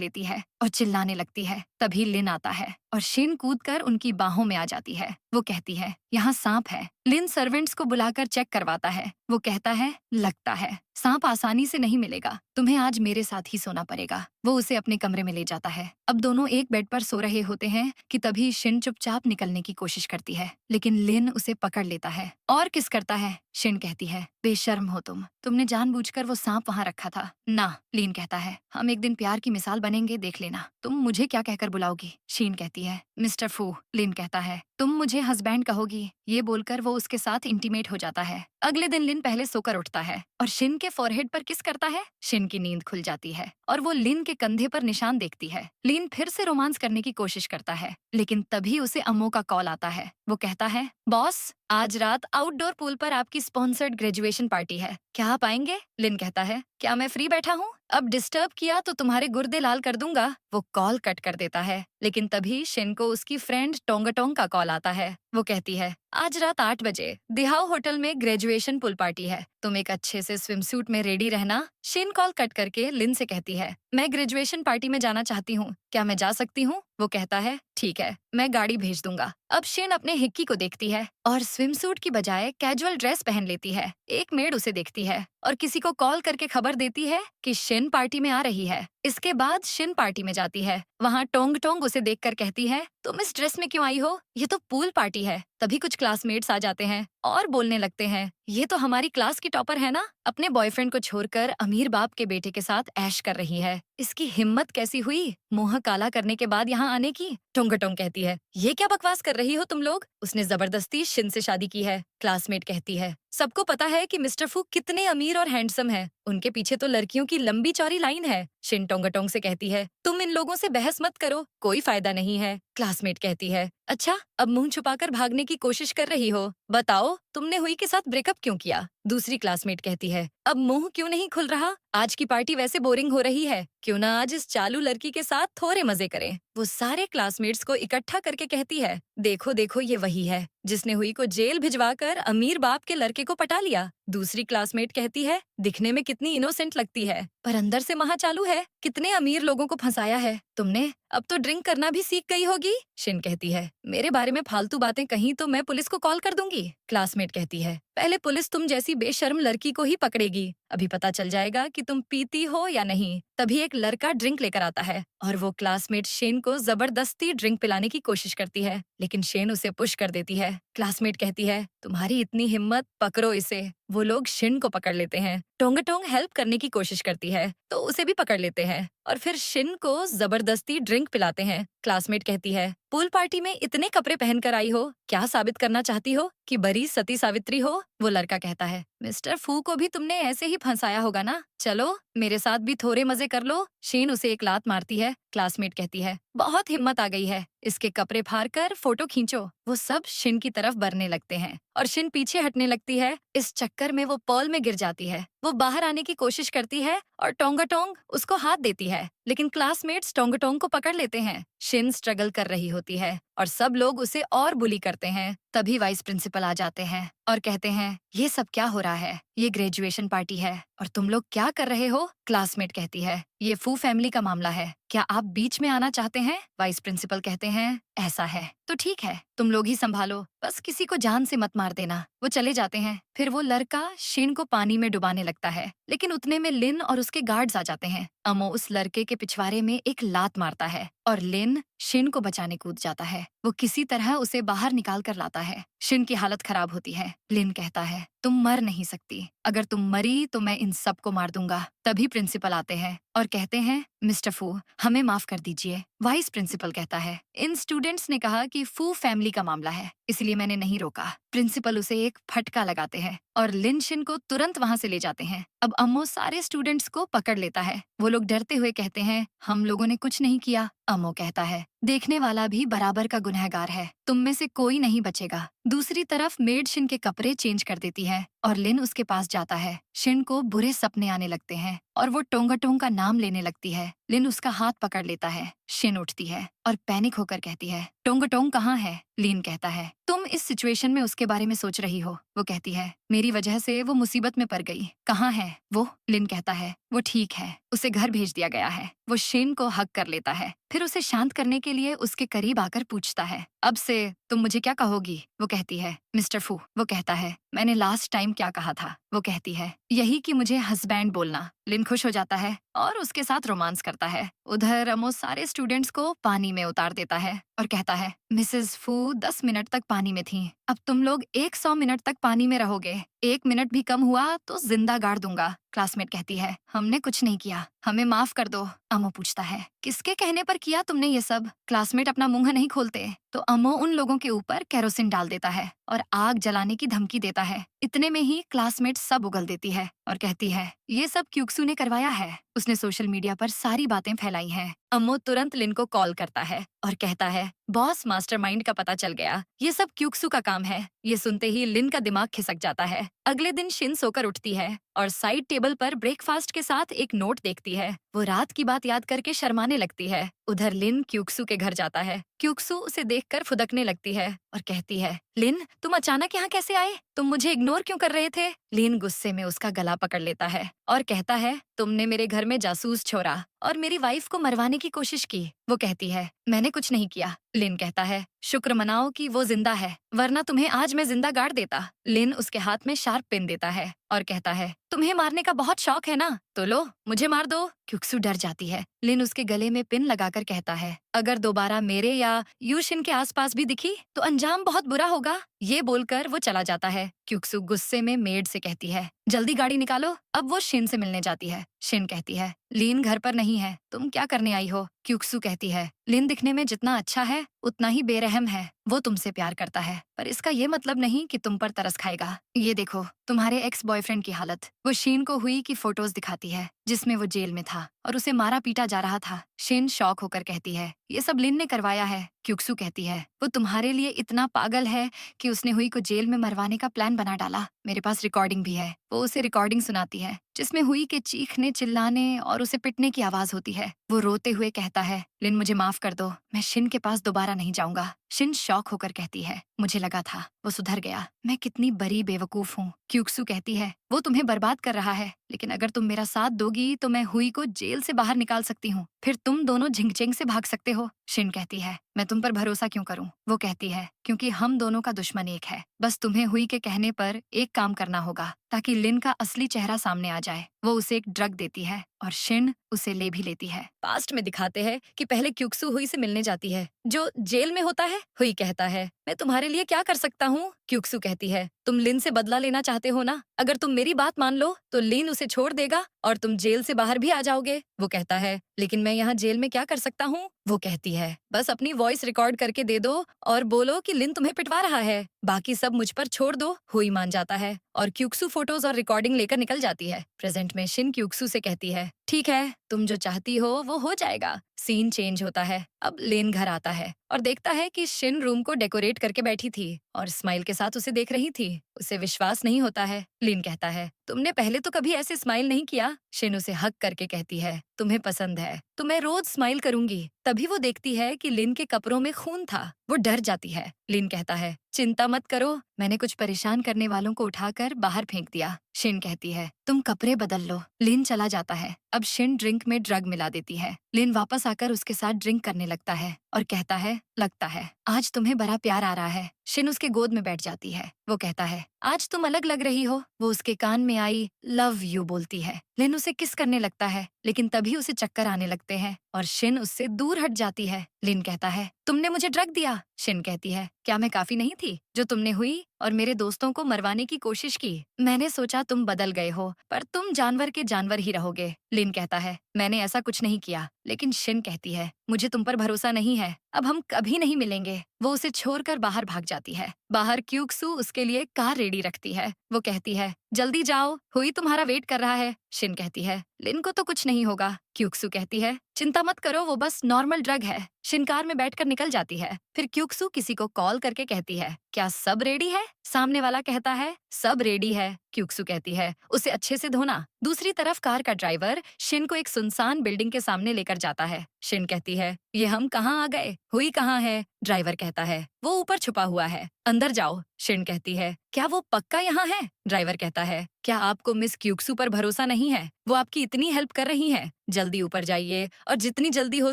लेती है और चिल्लाने लगती है। तभी लिन आता है और शिन कूदकर उनकी बाहों में आ जाती है। वो कहती है, यहाँ सांप है। लिन सर्वेंट्स को बुलाकर चेक करवाता है। वो कहता है, लगता है सांप आसानी से नहीं मिलेगा, तुम्हें आज मेरे साथ ही सोना पड़ेगा। वो उसे अपने कमरे में ले जाता है। अब दोनों एक बेड पर सो रहे होते हैं कि तभी शिन चुपचाप निकलने की कोशिश करती है, लेकिन लिन उसे पकड़ लेता है और किस करता है। शिन कहती है, बेशर्म हो तुमने जानबूझकर वो सांप वहाँ रखा था ना। लिन कहता है, हम एक दिन प्यार की मिसाल बनेंगे, देख लेना। तुम मुझे क्या कहकर बुलाओगी? शीन कहती है, मिस्टर फू। लिन कहता है, तुम मुझे हस्बैंड कहोगी। ये बोलकर वो उसके साथ इंटीमेट हो जाता है। अगले दिन लिन पहले सोकर उठता है और शिन के फॉरहेड पर किस करता है। शिन की नींद खुल जाती है और वो लिन के कंधे पर निशान देखती है। लिन फिर से रोमांस करने की कोशिश करता है, लेकिन तभी उसे अम्मो का कॉल आता है। वो कहता है, बॉस, आज रात आउटडोर पूल पर आपकी स्पॉन्सर्ड ग्रेजुएशन पार्टी है, क्या आप आएंगे? लिन कहता है, क्या मैं फ्री बैठा हूँ? अब डिस्टर्ब किया तो तुम्हारे गुर्दे लाल कर दूंगा। वो कॉल कट कर देता है, लेकिन तभी शिन को उसकी फ्रेंड टोंगाटोंग का कॉल आता है। वो कहती है, आज रात 8 बजे दिहाओ होटल में ग्रेजुएशन पूल पार्टी है, तुम एक अच्छे से स्विमसूट में रेडी रहना। शिन कॉल कट करके लिन से कहती है, मैं ग्रेजुएशन पार्टी में जाना चाहती हूँ, क्या मैं जा सकती हूँ? वो कहता है, ठीक है, मैं गाड़ी भेज दूंगा। अब शिन अपने हिक्की को देखती है और स्विमसूट की बजाय कैजुअल ड्रेस पहन लेती है। एक मेड उसे देखती है और किसी को कॉल करके खबर देती है कि शिन पार्टी में आ रही है। इसके बाद शिन पार्टी में जाती है। वहाँ टोंग टोंग उसे देखकर कहती है, तुम इस ड्रेस में क्यों आई हो? ये तो पूल पार्टी है। तभी कुछ क्लासमेट्स आ जाते हैं और बोलने लगते हैं, ये तो हमारी क्लास की टॉपर है ना, अपने बॉयफ्रेंड को छोड़कर अमीर बाप के बेटे के साथ ऐश कर रही है। इसकी हिम्मत कैसी हुई मुंह काला करने के बाद यहाँ आने की? टोंगाटोंग कहती है, ये क्या बकवास कर रही हो तुम लोग? उसने जबरदस्ती शिन से शादी की है। क्लासमेट कहती है, सबको पता है कि मिस्टर फू कितने अमीर और हैंडसम हैं। उनके पीछे तो लड़कियों की लंबी चौड़ी लाइन है। शिन टोंगाटोंग से कहती है, तुम इन लोगों से बहस मत करो, कोई फायदा नहीं है। क्लासमेट कहती है, अच्छा, अब मुंह छुपाकर भागने की कोशिश कर रही हो? बताओ, तुमने हुई के साथ ब्रेकअप क्यों किया? दूसरी क्लासमेट कहती है, अब मुंह क्यों नहीं खुल रहा? आज की पार्टी वैसे बोरिंग हो रही है, क्यों ना आज इस चालू लड़की के साथ थोड़े मजे करें। वो सारे क्लासमेट्स को इकट्ठा करके कहती है, देखो देखो, ये वही है जिसने हुई को जेल भिजवाकर अमीर बाप के लड़के को पटा लिया। दूसरी क्लासमेट कहती है, दिखने में कितनी इनोसेंट लगती है, पर अंदर से महा चालू है। कितने अमीर लोगों को फंसाया है तुमने, अब तो ड्रिंक करना भी सीख गई होगी। शिन कहती है, मेरे बारे में फालतू बातें कहीं तो मैं पुलिस को कॉल कर दूंगी। क्लासमेट कहती है, पहले पुलिस तुम जैसी बेशर्म लड़की को ही पकड़ेगी, अभी पता चल जाएगा कि तुम पीती हो या नहीं। तभी एक लड़का ड्रिंक लेकर आता है और वो क्लासमेट शेन को जबरदस्ती ड्रिंक पिलाने की कोशिश करती है, लेकिन शेन उसे पुश कर देती है। क्लासमेट कहती है, तुम्हारी इतनी हिम्मत, पकड़ो इसे। वो लोग शिन को पकड़ लेते हैं। टोंगाटोंग हेल्प करने की कोशिश करती है तो उसे भी पकड़ लेते हैं और फिर शिन को जबरदस्ती ड्रिंक पिलाते हैं। क्लासमेट कहती है, पूल पार्टी में इतने कपड़े पहनकर आई हो, क्या साबित करना चाहती हो कि बड़ी सती सावित्री हो? वो लड़का कहता है, मिस्टर फू को भी तुमने ऐसे ही फंसाया होगा ना, चलो मेरे साथ भी थोड़े मजे कर लो। शिन उसे एक लात मारती है। क्लासमेट कहती है, बहुत हिम्मत आ गई है, इसके कपड़े फाड़ कर फोटो खींचो। वो सब शिन की तरफ बढ़ने लगते हैं और शिन पीछे हटने लगती है। इस चक्कर में वो पॉल में गिर जाती है। वो बाहर आने की कोशिश करती है और टोंगाटोंग उसको हाथ देती है, लेकिन क्लासमेट्स टोंगाटोंग को पकड़ लेते हैं। शिन स्ट्रगल कर रही होती है और सब लोग उसे और बुली करते हैं। तभी वाइस प्रिंसिपल आ जाते हैं और कहते हैं, ये सब क्या हो रहा है? ये ग्रेजुएशन पार्टी है और तुम लोग क्या कर रहे हो? क्लासमेट कहती है, ये फू फैमिली का मामला है, क्या आप बीच में आना चाहते हैं? वाइस प्रिंसिपल कहते हैं, ऐसा है तो ठीक है, तुम लोग ही संभालो, बस किसी को जान से मत मार देना। वो चले जाते हैं। फिर वो लड़का शिन को पानी में डुबाने लगता है, लेकिन उतने में लिन और उसके गार्ड्स आ जाते हैं। अमो उस लड़के के पिछवाड़े में एक लात मारता है और लिन शिन को बचाने कूद जाता है। वो किसी तरह उसे बाहर निकाल कर लाता है। शिन की हालत खराब होती है। लिन कहता है, तुम मर नहीं सकती, अगर तुम मरी तो मैं इन सबको मार दूंगा। तभी प्रिंसिपल आते हैं और कहते हैं, मिस्टर फू, हमें माफ कर दीजिए। वाइस प्रिंसिपल कहता है, इन स्टूडेंट्स ने कहा कि फू फैमिली का मामला है, इसलिए मैंने नहीं रोका। प्रिंसिपल उसे एक फटका लगाते हैं और लिन शिन को तुरंत वहाँ से ले जाते हैं। अब अम्मो सारे स्टूडेंट्स को पकड़ लेता है। वो लोग डरते हुए कहते हैं, हम लोगों ने कुछ नहीं किया। अम्मो कहता है, देखने वाला भी बराबर का गुनहगार है, तुम में से कोई नहीं बचेगा। दूसरी तरफ मेड शिन के कपड़े चेंज कर देती है और लिन उसके पास जाता है। शिन को बुरे सपने आने लगते हैं और वो टोंगाटोंग का नाम लेने लगती है। लिन उसका हाथ पकड़ लेता है। शिन उठती है और पैनिक होकर कहती है, टोंगाटोंग कहाँ है? लिन कहता है, तुम इस सिचुएशन में उसके बारे में सोच रही हो। वो कहती है, मेरी वजह से वो मुसीबत में पड़ गई। कहाँ है वो? लिन कहता है, वो ठीक है, उसे घर भेज दिया गया है। वो शिन को हक कर लेता है, फिर उसे शांत करने के लिए उसके करीब आकर पूछता है, अब से तुम मुझे क्या कहोगी? वो कहती है, मिस्टर फू। वो कहता है, मैंने लास्ट टाइम क्या कहा था? वो कहती है, यही कि मुझे हस्बैंड बोलना। लिन खुश हो जाता है और उसके साथ रोमांस करता है। उधर अमो सारे स्टूडेंट्स को पानी में उतार देता है और कहता है, मिसेस फू 10 मिनट तक पानी में थी, अब तुम लोग 100 मिनट तक पानी में रहोगे। 1 मिनट भी कम हुआ तो जिंदा गाड़ दूंगा। क्लासमेट कहती है, हमने कुछ नहीं किया, हमें माफ कर दो। अमो पूछता है, किसके कहने पर किया तुमने ये सब? क्लासमेट अपना मुंह नहीं खोलते तो अमो उन लोगों के ऊपर केरोसिन डाल देता है और आग जलाने की धमकी देता है। इतने में ही क्लासमेट सब उगल देती है और कहती है, ये सब क्यूक्सू ने करवाया है, उसने सोशल मीडिया पर सारी बातें फैलाई हैं। अमो तुरंत लिन को कॉल करता है और कहता है, बॉस मास्टरमाइंड का पता चल गया, ये सब क्यूक्सू का काम है। ये सुनते ही लिन का दिमाग खिसक जाता है। अगले दिन शिन सोकर उठती है और साइड टेबल पर ब्रेकफास्ट के साथ एक नोट देखती है। वो रात की बात याद करके शर्माने लगती है। उधर लिन क्यूक्सू के घर जाता है। क्यूक्सू उसे देखकर फुदकने लगती है और कहती है, लिन तुम अचानक यहाँ कैसे आए? तुम मुझे इग्नोर क्यों कर रहे थे? लिन गुस्से में उसका गला पकड़ लेता है और कहता है, तुमने मेरे घर में जासूस छोड़ा और मेरी वाइफ को मरवाने की कोशिश की। वो कहती है, मैंने कुछ नहीं किया। लिन कहता है, शुक्र मनाओ कि वो जिंदा है, वरना तुम्हें आज मैं जिंदा गाड़ देता। लिन उसके हाथ में शार्प पेन देता है और कहता है, तुम्हें मारने का बहुत शौक है ना, तो लो मुझे मार दो। क्यूक्सू डर जाती है। लिन उसके गले में पिन लगाकर कहता है, अगर दोबारा मेरे या यूशिन के आसपास भी दिखी तो अंजाम बहुत बुरा होगा। ये बोलकर वो चला जाता है। क्यूक्सू गुस्से में मेड से कहती है, जल्दी गाड़ी निकालो। अब वो शिन से मिलने जाती है। शिन कहती है, लिन घर पर नहीं है, तुम क्या करने आई हो? क्यूक्सू कहती है, लिन दिखने में जितना अच्छा है उतना ही बेरहम है। वो तुमसे प्यार करता है, पर इसका ये मतलब नहीं कि तुम पर तरस खाएगा। ये देखो तुम्हारे एक्स बॉयफ्रेंड की हालत। वो शीन को हुई की फोटोज दिखाती है जिसमें वो जेल में था और उसे मारा पीटा जा रहा था। शीन शॉक होकर कहती है, ये सब लिन ने करवाया है। क्यूक्सू कहती है, वो तुम्हारे लिए इतना पागल है कि उसने हुई को जेल में मरवाने का प्लान बना डाला। मेरे पास रिकॉर्डिंग भी है। वो उसे रिकॉर्डिंग सुनाती है जिसमें हुई के चीखने चिल्लाने और उसे पिटने की आवाज होती है। वो रोते हुए कहता है, लिन मुझे माफ कर दो, मैं शिन के पास दोबारा नहीं जाऊंगा। शिन शॉक होकर कहती है, मुझे लगा था वो सुधर गया, मैं कितनी बड़ी बेवकूफ हूँ। क्यूक्सू कहती है, वो तुम्हें बर्बाद कर रहा है, लेकिन अगर तुम मेरा साथ दोगी तो मैं हुई को जेल से बाहर निकाल सकती हूँ, फिर तुम दोनों झिंगचेंग से भाग सकते हो। शिन कहती है, मैं तुम पर भरोसा क्यों करूँ? वो कहती है, क्योंकि हम दोनों का दुश्मन एक है। बस तुम्हें हुई के कहने पर एक काम करना होगा ताकि लिन का असली चेहरा सामने आ जाए। वो उसे एक ड्रग देती है और शिन उसे ले भी लेती है। पास्ट में दिखाते हैं कि पहले क्यूक्सू हुई से मिलने जाती है जो जेल में होता है। हुई कहता है, मैं तुम्हारे लिए क्या कर सकता हूँ? क्यूक्सू कहती है, तुम लिन से बदला लेना चाहते हो ना? अगर तुम मेरी बात मान लो तो लिन उसे छोड़ देगा और तुम जेल से बाहर भी आ जाओगे। वो कहता है, लेकिन मैं यहाँ जेल में क्या कर सकता हूँ? वो कहती है, बस अपनी वॉइस रिकॉर्ड करके दे दो और बोलो कि लिन तुम्हें पिटवा रहा है, बाकी सब मुझ पर छोड़ दो। हुई मान जाता है और क्यूक्सू फोटोज और रिकॉर्डिंग लेकर निकल जाती है। प्रेजेंट में शिन क्यूक्सू से कहती है, ठीक है, तुम जो चाहती हो वो हो जाएगा। सीन चेंज होता है। अब लिन घर आता है और देखता है कि शिन रूम को डेकोरेट करके बैठी थी और स्माइल के साथ उसे देख रही थी। उसे विश्वास नहीं होता है। लिन कहता है, तुमने पहले तो कभी ऐसे स्माइल नहीं किया। शिन उसे हक करके कहती है, तुम्हें पसंद है तो मैं रोज स्माइल करूंगी। तभी वो देखती है कि लिन के कपड़ों में खून था। वो डर जाती है। लिन कहता है, चिंता मत करो, मैंने कुछ परेशान करने वालों को उठाकर बाहर फेंक दिया। शिन कहती है, तुम कपड़े बदल लो। लिन चला जाता है। अब शिन ड्रिंक में ड्रग मिला देती है। लिन वापस आकर उसके साथ ड्रिंक करने लगता है और कहता है, लगता है आज तुम्हें बड़ा प्यार आ रहा है। शिन उसके गोद में बैठ जाती है। वो कहता है, आज तुम अलग लग रही हो। वो उसके कान में आई लव यू बोलती है। लिन उसे किस करने लगता है, लेकिन तभी उसे चक्कर आने लगते हैं और शिन उससे दूर हट जाती है। लिन कहता है, तुमने मुझे ड्रग दिया। शिन कहती है, क्या मैं काफी नहीं थी जो तुमने हुई और मेरे दोस्तों को मरवाने की कोशिश की? मैंने सोचा तुम बदल गए हो, पर तुम जानवर के जानवर ही रहोगे। लिन कहता है, मैंने ऐसा कुछ नहीं किया। लेकिन शिन कहती है, मुझे तुम पर भरोसा नहीं है, अब हम कभी नहीं मिलेंगे। वो उसे छोड़कर बाहर भाग जाती है। बाहर क्यूक्सू उसके लिए कार रेडी रखती है। वो कहती है, जल्दी जाओ, हुई तुम्हारा वेट कर रहा है। शिन कहती है, लिन को तो कुछ नहीं होगा। क्यूक्सू कहती है, चिंता मत करो, वो बस नॉर्मल ड्रग है। शिन कार में बैठकर निकल जाती है। फिर क्यूक्सू किसी को कॉल करके कहती है, क्या सब रेडी है? सामने वाला कहता है, सब रेडी है। क्यूक्सू कहती है, उसे अच्छे से धोना। दूसरी तरफ कार का ड्राइवर शिन को एक सुनसान बिल्डिंग के सामने लेकर जाता है। शिन कहती है, ये हम कहाँ आ गए? हुई कहाँ है? ड्राइवर कहता है, वो ऊपर छुपा हुआ है, अंदर जाओ। शिन कहती है, क्या वो पक्का यहाँ है? ड्राइवर कहता है, क्या आपको मिस क्यूक्सू पर भरोसा नहीं है? वो आपकी इतनी हेल्प कर रही है। जल्दी ऊपर जाइए और जितनी जल्दी हो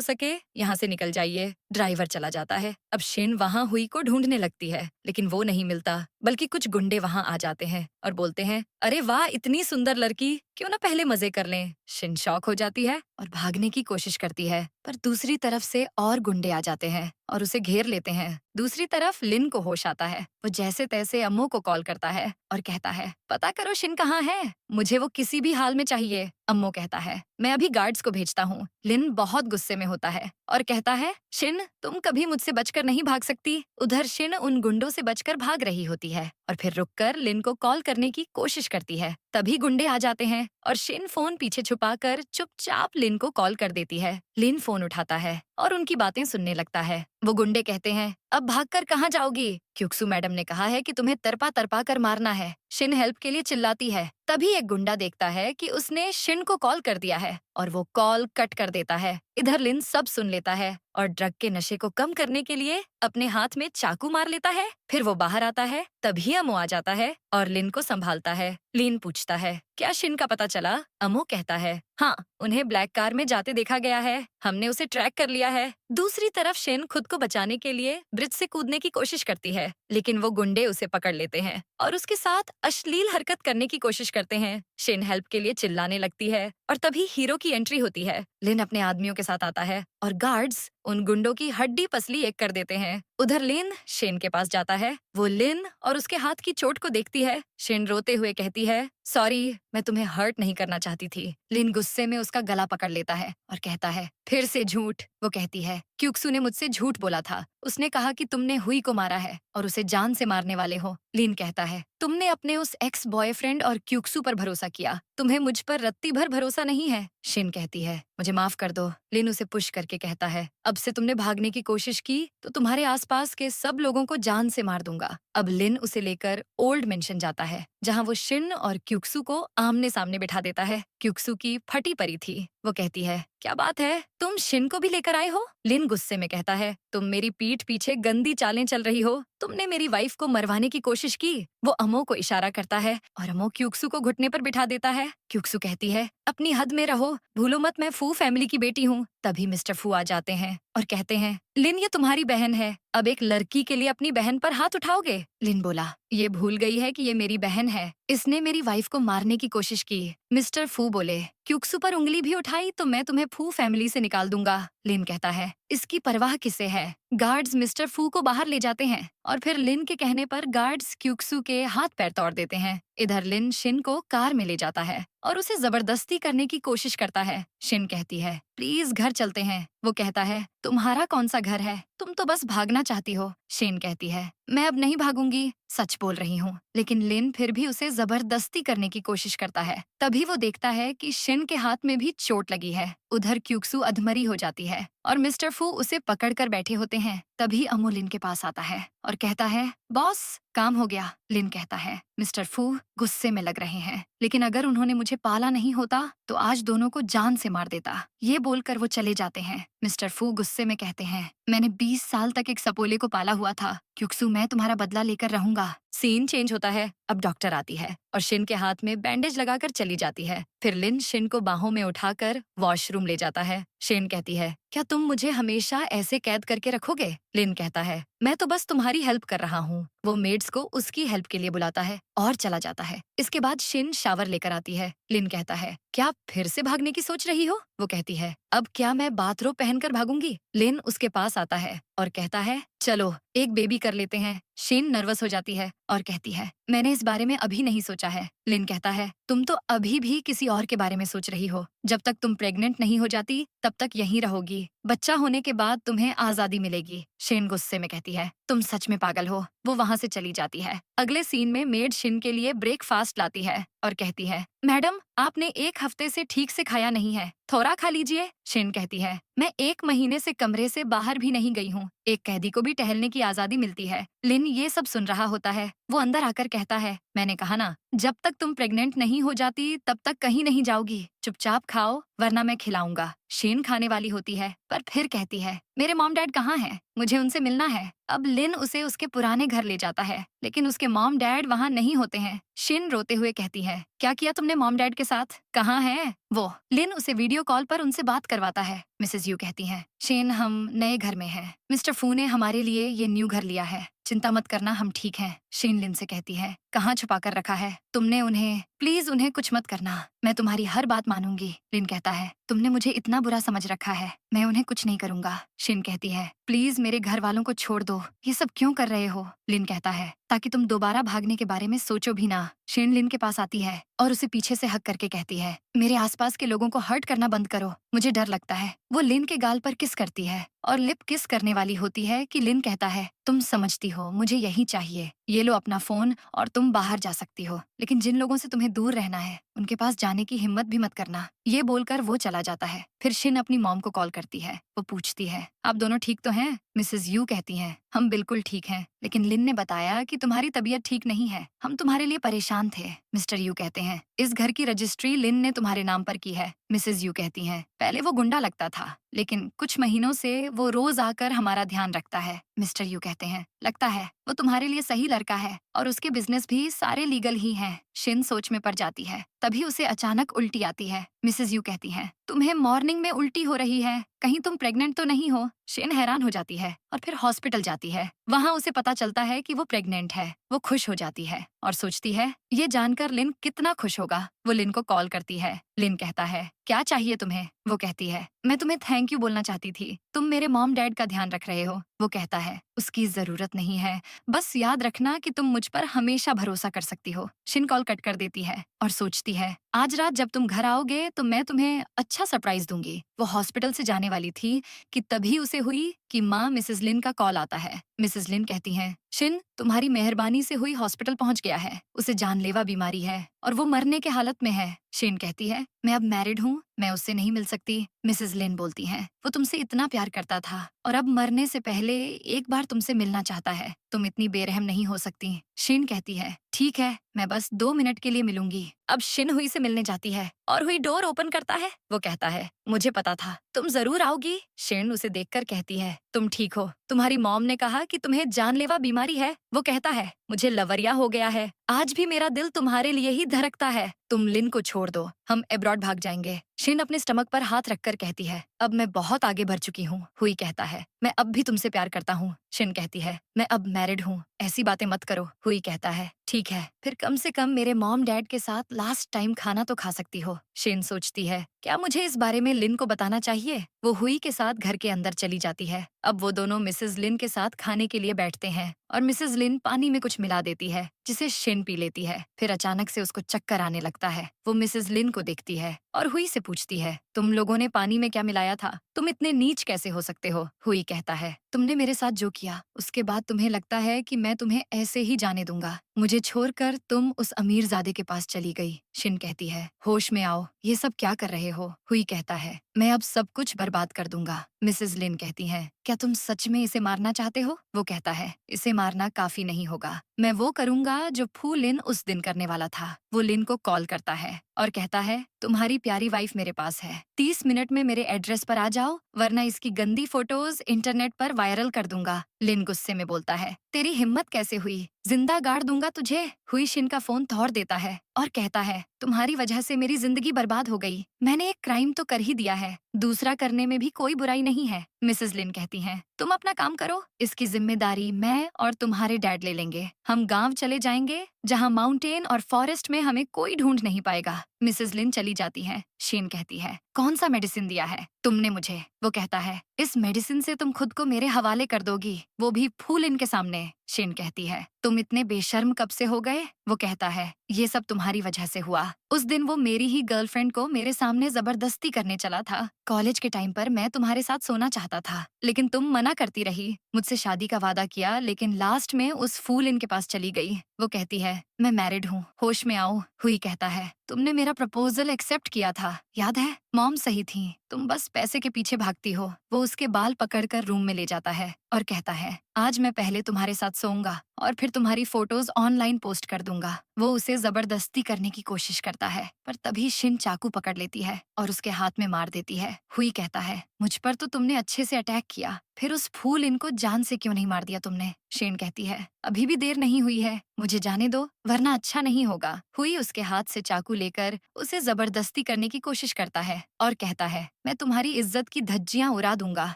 सके यहाँ से निकल जाइए। ड्राइवर चला जाता है। अब शिन वहाँ हुई को ढूंढने लगती है, लेकिन वो नहीं मिलता, बल्कि कुछ गुंडे वहाँ आ जाते हैं और बोलते हैं, अरे वाह, इतनी सुंदर लड़की, क्यों ना पहले मजे कर लें। शिन शॉक हो जाती है और भागने की कोशिश करती है, पर दूसरी तरफ से और गुंडे आ जाते हैं और उसे घेर लेते हैं। दूसरी तरफ लिन को होश आता है। वो जैसे तैसे अम्मू को कॉल करता है और कहता है, पता करो शिन कहाँ है, मुझे वो किसी भी हाल में चाहिए। अम्मू कहता है, मैं अभी गार्ड्स को भेजता हूँ। लिन बहुत गुस्से में होता है और कहता है, शिन तुम कभी मुझसे बचकर नहीं भाग सकती। उधर शिन उन गुंडों से बचकर भाग रही होती है और फिर रुककर लिन को कॉल करने की कोशिश करती है। तभी गुंडे आ जाते हैं और शिन फोन पीछे छुपाकर चुपचाप लिन को कॉल कर देती है। लिन फोन उठाता है और उनकी बातें सुनने लगता है। वो गुंडे कहते हैं, अब भागकर कहाँ जाओगी? क्यूक्सू मैडम ने कहा है कि तुम्हें तरपा तरपा कर मारना है। शिन हेल्प के लिए चिल्लाती है। तभी एक गुंडा देखता है कि उसने शिन को कॉल कर दिया है और वो कॉल कट कर देता है। इधर लिन सब सुन लेता है और ड्रग के नशे को कम करने के लिए अपने हाथ में चाकू मार लेता है। फिर वो बाहर आता है। तभी अमो आ जाता है और लिन को संभालता है। लिन पूछता है, क्या शिन का पता चला? अमो कहता है, हाँ, उन्हें ब्लैक कार में जाते देखा गया है, हमने उसे ट्रैक कर लिया है। दूसरी तरफ शिन खुद को बचाने के लिए ब्रिज से कूदने की कोशिश करती है, लेकिन वो गुंडे उसे पकड़ लेते हैं और उसके साथ अश्लील हरकत करने की कोशिश करते हैं। शिन हेल्प के लिए चिल्लाने लगती है और तभी हीरो की एंट्री होती है। लिन अपने आदमियों के साथ आता है और गार्ड्स उन गुंडों की हड्डी पसली एक कर देते हैं। उधर लिन शिन के पास जाता है। वो लिन और उसके हाथ की चोट को देखती है। शिन रोते हुए कहती है, सॉरी, मैं तुम्हें हर्ट नहीं करना चाहती थी। लिन गुस्से में उसका गला पकड़ लेता है और कहता है, फिर से झूठ। वो कहती है, क्यूक्सू ने मुझसे झूठ बोला था। उसने कहा कि तुमने हुई को मारा है और उसे जान से मारने वाले हो। लिन कहता है, तुमने अपने उस एक्स बॉयफ्रेंड और क्यूक्सू पर भरोसा किया, तुम्हें मुझ पर रत्ती भर भरोसा नहीं है। शिन कहती है, मुझे माफ कर दो। लिन उसे पुश करके कहता है, अब से तुमने भागने की कोशिश की तो तुम्हारे आसपास के सब लोगों को जान से मार दूंगा। अब लिन उसे लेकर ओल्ड मेंशन जाता है, जहाँ वो शिन और क्यूक्सू को आमने सामने बिठा देता है। क्यूक्सू की फटी परी थी। वो कहती है, क्या बात है, तुम शिन को भी लेकर आए हो? लिन गुस्से में कहता है, तुम मेरी पीठ पीछे गंदी चालें चल रही हो। तुमने मेरी वाइफ को मरवाने की कोशिश की। वो अमो को इशारा करता है और अमो क्यूक्सू को घुटने पर बिठा देता है। क्यूक्सू कहती है, अपनी हद में रहो, भूलो मत मैं फू फैमिली की बेटी हूँ। तभी मिस्टर फू आ जाते हैं और कहते हैं, लिन ये तुम्हारी बहन है, अब एक लड़की के लिए अपनी बहन पर हाथ उठाओगे? लिन बोला, ये भूल गई है कि ये मेरी बहन है, इसने मेरी वाइफ को मारने की कोशिश की। मिस्टर फू बोले, क्यूक्सू पर उंगली भी उठाई तो मैं तुम्हें फू फैमिली से निकाल दूंगा। लिन कहता है, इसकी परवाह किसे है? गार्ड्स मिस्टर फू को बाहर ले जाते हैं और फिर लिन के कहने पर गार्ड्स क्यूक्सू के हाथ पैर तोड़ देते हैं। इधर लिन शिन को कार में ले जाता है और उसे जबरदस्ती करने की कोशिश करता है। शिन कहती है, प्लीज घर चलते हैं। वो कहता है, तुम्हारा कौन सा घर है, तुम तो बस भागना चाहती हो। शिन कहती है, मैं अब नहीं भागूंगी, सच बोल रही हूँ। लेकिन लिन फिर भी उसे जबरदस्ती करने की कोशिश करता है। तभी वो देखता है कि शिन के हाथ में भी चोट लगी है। उधर क्यूक्सू अधमरी हो जाती है और मिस्टर फू उसे पकड़कर बैठे होते हैं। तभी अमो लिन के पास आता है और कहता है, बॉस, काम हो गया। लिन कहता है, मिस्टर फू गुस्से में लग रहे हैं, लेकिन अगर उन्होंने मुझे पाला नहीं होता तो आज दोनों को जान से मार देता। ये बोलकर वो चले जाते हैं। मिस्टर फू गुस्से में कहते हैं, मैंने 20 साल तक एक सपोले को पाला हुआ था। क्यूक्सू, मैं तुम्हारा बदला लेकर रहूंगा। सीन चेंज होता है। अब डॉक्टर आती है और शिन के हाथ में बैंडेज लगाकर चली जाती है। फिर लिन शिन को बाहों में उठाकर वॉशरूम ले जाता है। शिन कहती है, क्या तुम मुझे हमेशा ऐसे कैद करके रखोगे? लिन कहता है, मैं तो बस तुम्हारी हेल्प कर रहा हूँ। वो मेड्स को उसकी हेल्प के लिए बुलाता है और चला जाता है। इसके बाद शिन शावर लेकर आती है। लिन कहता है, क्या फिर से भागने की सोच रही हो? वो कहती है, अब क्या मैं बाथरोब पहनकर भागूंगी? लिन उसके पास आता है और कहता है, चलो एक बेबी कर लेते हैं। शेन नर्वस हो जाती है और कहती है, मैंने इस बारे में अभी नहीं सोचा है। लिन कहता है, तुम तो अभी भी किसी और के बारे में सोच रही हो। जब तक तुम प्रेग्नेंट नहीं हो जाती तब तक यहीं रहोगी। बच्चा होने के बाद तुम्हें आजादी मिलेगी। शेन गुस्से में कहती है, तुम सच में पागल हो। वो वहाँ से चली जाती है। अगले सीन में मेड शिन के लिए ब्रेकफास्ट लाती है और कहती है, मैडम आपने 1 हफ्ते से ठीक से खाया नहीं है, थोड़ा खा लीजिए। शिन कहती है, मैं 1 महीने से कमरे से बाहर भी नहीं गई हूँ। एक कैदी को भी टहलने की आजादी मिलती है। लिन ये सब सुन रहा होता है। वो अंदर आकर कहता है, मैंने कहा ना, जब तक तुम प्रेग्नेंट नहीं हो जाती तब तक कहीं नहीं जाओगी। चुपचाप खाओ वरना मैं खिलाऊंगा। शेन खाने वाली होती है पर फिर कहती है, मेरे मॉम डैड कहाँ हैं? मुझे उनसे मिलना है। अब लिन उसे उसके पुराने घर ले जाता है लेकिन उसके मॉम डैड वहाँ नहीं होते हैं। शिन रोते हुए कहती है, क्या किया तुमने मॉम डैड के साथ? कहाँ है वो? लिन उसे वीडियो कॉल पर उनसे बात करवाता है। मिसेस यू कहती हैं, शेन हम नए घर में हैं। मिस्टर फू ने हमारे लिए ये न्यू घर लिया है। चिंता मत करना, हम ठीक हैं। शेन लिन से कहती है, कहाँ छुपा कर रखा है तुमने उन्हें? प्लीज उन्हें कुछ मत करना, मैं तुम्हारी हर बात मानूंगी। लिन कहता है, तुमने मुझे इतना बुरा समझ रखा है, मैं उन्हें कुछ नहीं करूंगा। शिन कहती है, प्लीज मेरे घर वालों को छोड़ दो, ये सब क्यों कर रहे हो? लिन कहता है, ताकि तुम दोबारा भागने के बारे में सोचो भी ना। शिन लिन के पास आती है और उसे पीछे से हक करके कहती है, मेरे आसपास के लोगों को हर्ट करना बंद करो, मुझे डर लगता है। वो लिन के गाल पर किस करती है और लिप किस करने वाली होती है कि लिन कहता है, तुम समझती हो मुझे यही चाहिए, ये लो अपना फोन और तुम बाहर जा सकती हो, लेकिन जिन लोगों से तुम्हें दूर रहना है उनके पास जाने की हिम्मत भी मत करना। ये बोलकर वो चला जाता है। फिर शिन अपनी मॉम को कॉल करती है। वो पूछती है, आप दोनों ठीक तो हैं? मिसेस यू कहती हैं, हम बिल्कुल ठीक हैं, लेकिन लिन ने बताया कि तुम्हारी तबीयत ठीक नहीं है, हम तुम्हारे लिए परेशान थे। मिस्टर यू कहते हैं, इस घर की रजिस्ट्री लिन ने तुम्हारे नाम पर की है। मिसेस यू कहती हैं, पहले वो गुंडा लगता था लेकिन कुछ महीनों से वो रोज आकर हमारा ध्यान रखता है। मिस्टर यू कहते हैं, लगता है वो तुम्हारे लिए सही लड़का है और उसके बिजनेस भी सारे लीगल ही हैं। शिन सोच में पड़ जाती है। तभी उसे अचानक उल्टी आती है। मिसेस यू कहती हैं, तुम्हें मॉर्निंग में उल्टी हो रही है, कहीं तुम प्रेग्नेंट तो नहीं हो? शिन हैरान हो जाती है और फिर हॉस्पिटल जाती है। वहाँ उसे पता चलता है कि वो प्रेग्नेंट है। वो खुश हो जाती है और सोचती है ये जानकर लिन कितना खुश होगा। वो लिन को कॉल करती है। लिन कहता है, क्या चाहिए तुम्हें? वो कहती है, मैं तुम्हें थैंक यू बोलना चाहती थी, तुम मेरे मॉम डैड का ध्यान रख रहे हो। वो कहता है, उसकी जरूरत नहीं है, बस याद रखना कि तुम मुझ पर हमेशा भरोसा कर सकती हो। शिन कॉल कट कर देती है और सोचती है, आज रात जब तुम घर आओगे तो मैं तुम्हें अच्छा सरप्राइज दूंगी। वो हॉस्पिटल से जाने वाली थी कि तभी उसे हुई कि माँ मिसेस लिन का कॉल आता है। मिसेस लिन कहती हैं, शिन तुम्हारी मेहरबानी से हुई हॉस्पिटल पहुंच गया है, उसे जानलेवा बीमारी है और वो मरने के हालत में है। शिन कहती है, मैं अब मैरिड हूँ, मैं उससे नहीं मिल सकती। मिसेस लिन बोलती हैं, वो तुमसे इतना प्यार करता था और अब मरने से पहले एक बार तुमसे मिलना चाहता है, तुम इतनी बेरहम नहीं हो सकती। शिन कहती है, ठीक है, मैं बस 2 मिनट के लिए मिलूंगी। अब शिन हुई से मिलने जाती है और हुई डोर ओपन करता है। वो कहता है, मुझे पता था तुम जरूर आओगी। शिन उसे देखकर कहती है, तुम ठीक हो? तुम्हारी मॉम ने कहा कि तुम्हें जानलेवा बीमारी है। वो कहता है, मुझे लवरिया हो गया है, आज भी मेरा दिल तुम्हारे लिए ही धड़कता है। तुम लिन को छोड़ दो, हम एब्रॉड भाग जाएंगे। शिन अपने स्टमक पर हाथ रखकर कहती है, अब मैं बहुत आगे बढ़ चुकी हूँ। हुई कहता है, मैं अब भी तुमसे प्यार करता हूँ। शिन कहती है, मैं अब मैरिड हूँ, ऐसी बातें मत करो। हुई कहता है, ठीक है, फिर कम से कम मेरे मॉम डैड के साथ लास्ट टाइम खाना तो खा सकती हो। शिन सोचती है, क्या मुझे इस बारे में लिन को बताना चाहिए? वो हुई के साथ घर के अंदर चली जाती है। अब वो दोनों मिसेस लिन के साथ खाने के लिए बैठते हैं और मिसेस लिन पानी में कुछ मिला देती है जिसे शिन पी लेती है। फिर अचानक से उसको चक्कर आने लगता है। वो मिसेस लिन को देखती है और हुई से पूछती है, तुम लोगों ने पानी में क्या मिलाया था? तुम इतने नीच कैसे हो सकते हो? हुई कहता है, तुमने मेरे साथ जो किया उसके बाद तुम्हें लगता है कि मैं तुम्हें ऐसे ही जाने दूंगा। मुझे छोड़कर तुम उस अमीरजादे के पास चली गई। शिन कहती है, होश में आओ, ये सब क्या कर रहे हो? हुई कहता है, मैं अब सब कुछ बर्बाद कर दूंगा। मिसेस लिन कहती हैं, क्या तुम सच में इसे मारना चाहते हो? वो कहता है, इसे मारना काफी नहीं होगा, मैं वो करूंगा जो फू लिन उस दिन करने वाला था। वो लिन को कॉल करता है और कहता है, तुम्हारी प्यारी वाइफ मेरे पास है, 30 मिनट में मेरे एड्रेस पर आ जाओ वरना इसकी गंदी फोटोज इंटरनेट पर वायरल कर दूंगा। लिन गुस्से में बोलता है, तेरी हिम्मत कैसे हुई, जिंदा गाड़ दूंगा तुझे। हुई शिन का फोन तोड़ देता है और कहता है, तुम्हारी वजह से मेरी जिंदगी बर्बाद हो गई, मैंने एक क्राइम तो कर ही दिया है, दूसरा करने में भी कोई बुराई नहीं है। मिसेस लिन कहती हैं, तुम अपना काम करो, इसकी जिम्मेदारी मैं और तुम्हारे डैड ले लेंगे। हम गांव चले जाएंगे जहां माउंटेन और फॉरेस्ट में हमें कोई ढूंढ नहीं पाएगा। मिसेस लिन चली जाती है। शिन कहती है, कौन सा मेडिसिन दिया है तुमने मुझे? वो कहता है, इस मेडिसिन से तुम खुद को मेरे हवाले कर दोगी, वो भी फूल इनके सामने। शिन कहती है, तुम इतने बेशर्म कब से हो गए? वो कहता है, ये सब तुम्हारी वजह से हुआ। उस दिन वो मेरी ही गर्लफ्रेंड को मेरे सामने जबरदस्ती करने चला था। कॉलेज के टाइम पर मैं तुम्हारे साथ सोना चाहता था, लेकिन तुम मना करती रही। मुझसे शादी का वादा किया, लेकिन लास्ट में उस फूल इनके पास चली गई। वो कहती है, मैं मैरिड हूँ, होश में आओ। हुई कहता है, तुमने मेरा प्रपोजल एक्सेप्ट किया था, याद है? मॉम सही थी, तुम बस पैसे के पीछे भागती हो। वो उसके बाल पकड़कर रूम में ले जाता है और कहता है, आज मैं पहले तुम्हारे साथ सोऊंगा और फिर तुम्हारी फोटोज ऑनलाइन पोस्ट कर दूंगा। वो उसे जबरदस्ती करने की कोशिश करता है, पर तभी शिन चाकू पकड़ लेती है और उसके हाथ में मार देती है। हुई कहता है, मुझ पर तो तुमने अच्छे से अटैक किया, फिर उस फूल इनको जान से क्यों नहीं मार दिया तुमने? शेन कहती है, अभी भी देर नहीं हुई है, मुझे जाने दो, वरना अच्छा नहीं होगा। हुई उसके हाथ से चाकू लेकर उसे जबरदस्ती करने की कोशिश करता है और कहता है, मैं तुम्हारी इज्जत की धज्जियां उड़ा दूंगा।